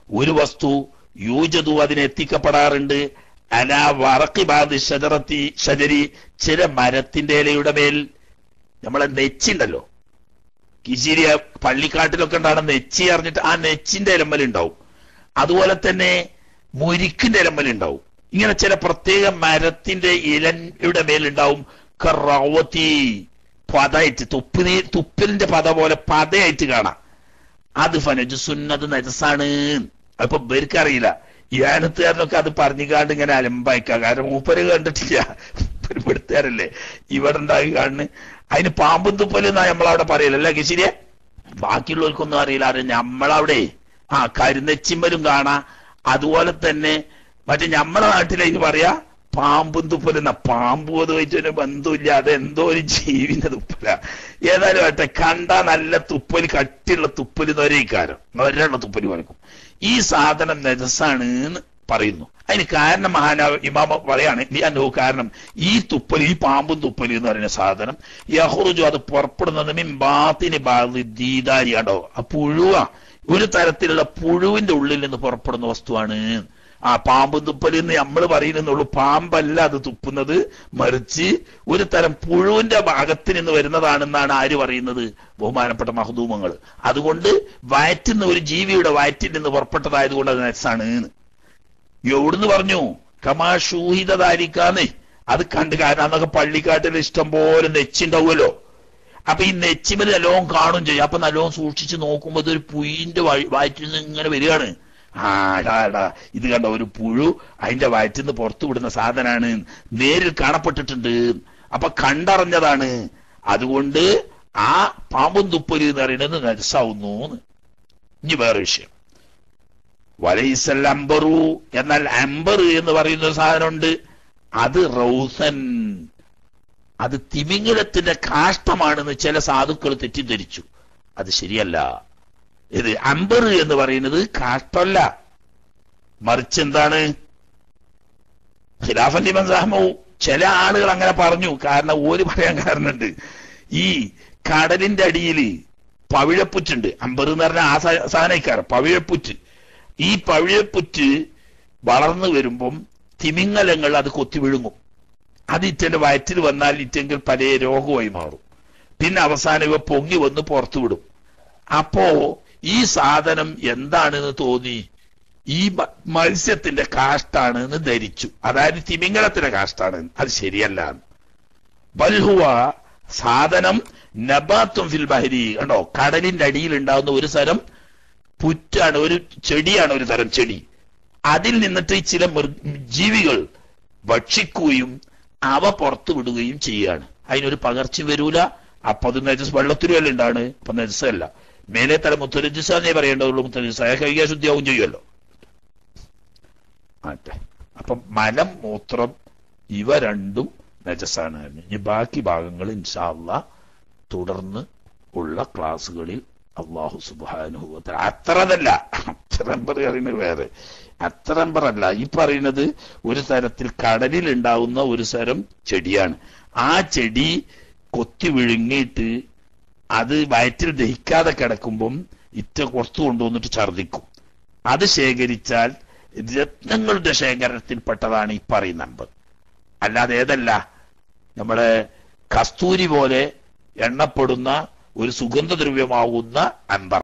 ഒരു വസ്തു, യൂജതു, അതിനെ എത്തിക്കപ്പെടാറുണ്ട്, അല വറക്കി ബാദ് ഷജറത്തി, ഷജരി, ചില മരത്തിന്റെ ഇലയുടെ മേൽ. നമ്മളെ നെച്ചിണ്ടല്ലോ, കിശിരിയ പള്ളിക്കാട്ടിലൊക്കെ ഉണ്ടാകുന്ന നെച്ചി അറിഞ്ഞിട്ട് ആ നെച്ചിന്റെ ഇലമ്മലുണ്ടാവും. അതുപോലെ തന്നെ മുരിക്കിന്റെ ഇലമ്മലുണ്ടാവും. ഇങ്ങനെ ചില പ്രത്യേക മരത്തിന്റെ ഇലയുടെ മേലുണ്ടാവും. കറവത്തി, പതയായിട്ട്, തുപ്പലിന്റെ പത പോലെ പതയായിട്ട് കാണാം. അത് ഫനജുസുന്നത് നജസാണ്. അപ്പൊ ഇവർക്കറിയില്ല. ഈ ആനത്തുകാരനൊക്കെ അത് പറഞ്ഞുകാണ്ട് ഇങ്ങനെ അലമ്പായിക്കാം. കാരണം മൂപ്പര് കണ്ടിട്ടില്ല, മൂപ്പര് പെടുത്തുകാരല്ലേ ഇവിടെ ഉണ്ടാക്കി കാണുന്നു. അതിന് പാമ്പും തുപ്പല് എന്നാ നമ്മളവിടെ പറയലല്ലേ കിശിരിയെ? ബാക്കിയുള്ളവർക്കൊന്നും അറിയില്ല. അറിയാം നമ്മളവിടെ കരുന്നെച്ചിമ്മലും കാണാം. അതുപോലെ തന്നെ മറ്റേ നമ്മളെ നാട്ടിലേക്ക് പറയാ പാമ്പും തുപ്പലെന്ന. പാമ്പ് അത് വെച്ചൊരു ബന്ധമില്ല, അതെന്തോ ഒരു ജീവിന്റെ തുപ്പല. ഏതായാലും ആട്ടെ, കണ്ടാ നല്ല തുപ്പല്, കട്ടിയുള്ള തുപ്പല്, നൊരയുള്ള തുപ്പല് വരക്കും. ഈ സാധനം നജസാണ് എന്ന് പറയുന്നു. അതിന് കാരണം ഇമാമ പറയാണ്, കാരണം ഈ തുപ്പല്, ഈ പാമ്പും തുപ്പല് എന്ന് പറയുന്ന സാധനം യഹ്റുജു, അത് പുറപ്പെടുന്നത് മിൻ ബാത്തിനി ബാദി ദീദാരി. കണ്ടോ, ആ പുഴുവ ഒരു തരത്തിലുള്ള പുഴുവിന്റെ ഉള്ളിൽ നിന്ന് പുറപ്പെടുന്ന വസ്തുവാണ്. ആ പാമ്പ് തുപ്പല് എന്ന് നമ്മൾ പറയുന്നുള്ളൂ, പാമ്പല്ല അത് തുപ്പുന്നത്, മറിച്ച് ഒരു തരം പുഴുവിന്റെ ഭാഗത്ത് നിന്ന് വരുന്നതാണെന്നാണ് ആര് പറയുന്നത്? ബഹുമാനപ്പെട്ട മഹദൂമങ്ങൾ. അതുകൊണ്ട് വയറ്റിൽ നിന്ന്, ഒരു ജീവിയുടെ വയറ്റിൽ നിന്ന് പുറപ്പെട്ടതായതുകൊണ്ട് അത് നജസാണ്. എവിടുന്ന് പറഞ്ഞു? കമാഷൂഹിതാരിക്കാന്ന് അത് കണ്ട്. കാരണം അന്നൊക്കെ പള്ളിക്കാട്ടിൽ ഇഷ്ടം പോലെ നെച്ചുണ്ടാവുമല്ലോ. അപ്പൊ ഈ നെച്ചിമൽ നല്ലോണം കാണും ചെയ്യും. അപ്പൊ നല്ലോണം സൂക്ഷിച്ച് നോക്കുമ്പോ ഇതൊരു പുയിന്റെ വയറ്റിൽ നിന്ന് ഇങ്ങനെ വരികയാണ്. ആടാ ഇത് കണ്ട ഒരു പുഴു അതിന്റെ വയറ്റിൽ നിന്ന് പുറത്തു വിടുന്ന സാധനാണ്, നേരിൽ കാണപ്പെട്ടിട്ടുണ്ട്. അപ്പൊ കണ്ടറിഞ്ഞതാണ്. അതുകൊണ്ട് ആ പാമ്പും തുപ്പല് എന്ന് പറയുന്നത് നജസാവുന്നു. ഇനി വേറെ വിഷയം, വലൈസൽ അംബറു, എന്നാൽ അംബർ എന്ന് പറയുന്ന ഒരു സാധനമുണ്ട്, അത് റൗസൻ, അത് തിമിംഗലത്തിന്റെ കാഷ്ടമാണെന്ന് ചില സാധുക്കൾ തെറ്റിദ്ധരിച്ചു. അത് ശരിയല്ല. ഇത് അംബർ എന്ന് പറയുന്നത് കാഷ്ടമല്ല, മറിച്ച് എന്താണ്? ഖിലാഫൻ ലിമൻ സഹമഹു, ചില ആളുകൾ അങ്ങനെ പറഞ്ഞു. കാരണം ഓര് പറയാൻ കാരണമുണ്ട്. ഈ കടലിന്റെ അടിയിൽ പവിഴപ്പുറ്റുണ്ട്. അംബർ എന്ന് പറഞ്ഞാൽ ആ സാധനക്കാരൻ പവിഴപ്പുറ്റ്. ഈ പവിഴപ്പുറ്റ് വളർന്നു വരുമ്പം തിമിംഗലങ്ങൾ അത് കൊത്തി വിഴുങ്ങും. അത് ഇറ്റന്റെ വയറ്റിൽ വന്നാൽ ഇറ്റെങ്കിൽ പല രോഗമായി മാറും. പിന്നെ അവസാനം ഇവ പൊങ്ങി വന്ന് പുറത്തു വിടും. അപ്പോ ഈ സാധനം എന്താണെന്ന് തോന്നി? ഈ മത്സ്യത്തിന്റെ കാഷ്ടാണ് എന്ന് ധരിച്ചു. അതായത് തിമിംഗലത്തിന്റെ കാഷ്ടാണ്. അത് ശരിയല്ല. ബൽഹുവ, സാധനം നബാത്തും ഫിൽ ബഹരി. കണ്ടോ, കടലിന്റെ അടിയിൽ ഉണ്ടാകുന്ന ഒരു തരം പുറ്റാണ്, ഒരു ചെടിയാണ്, ഒരു തരം ചെടി. അതിൽ നിന്നിട്ട് ചില ജീവികൾ ഭക്ഷിക്കുകയും അവ പുറത്തു വിടുകയും ചെയ്യുകയാണ്. അതിനൊരു പകർച്ച വരൂല. അപ്പൊ അത് നജസ് വെള്ളത്തിലും ഉണ്ടാണ്. അപ്പൊ നജസല്ല. മേലെ തല മുത്തരജിസാന്നേ പറയേണ്ടതുള്ളൂ. മുത്തരജിസായ കൈകാ ശുദ്ധിയാവും ചെയ്യുമല്ലോ. ആട്ടെ, അപ്പൊ മലം, മൂത്രം ഇവ രണ്ടും നജസാണ്. ഇനി ബാക്കി ഭാഗങ്ങൾ ഇൻഷാ അല്ലാഹ് തുടർന്ന് ഉള്ള ക്ലാസ്സുകളിൽ അല്ലാഹു സുബ്ഹാനഹു വ തആല, അത്രതല്ല, അത്രംബർ പറയുന്നത് വേറെ, അത്രംബറല്ല. ഈ പറയുന്നത് ഒരു തരത്തിൽ കടലിൽ ഉണ്ടാവുന്ന ഒരു തരം ചെടിയാണ്. ആ ചെടി കൊത്തി വിഴുങ്ങിയിട്ട് അത് വയറ്റിൽ ദഹിക്കാതെ കിടക്കുമ്പം ഇറ്റ പുറത്തു കൊണ്ടുവന്നിട്ട് ഛർദിക്കും. അത് ശേഖരിച്ചാൽ രത്നങ്ങളുടെ ശേഖരത്തിൽപ്പെട്ടതാണ് ഈ പറയുന്ന അമ്പർ. അല്ലാതെ ഏതല്ല, നമ്മുടെ കസ്തൂരി പോലെ എണ്ണപ്പെടുന്ന ഒരു സുഗന്ധദ്രവ്യമാകുന്ന അമ്പർ.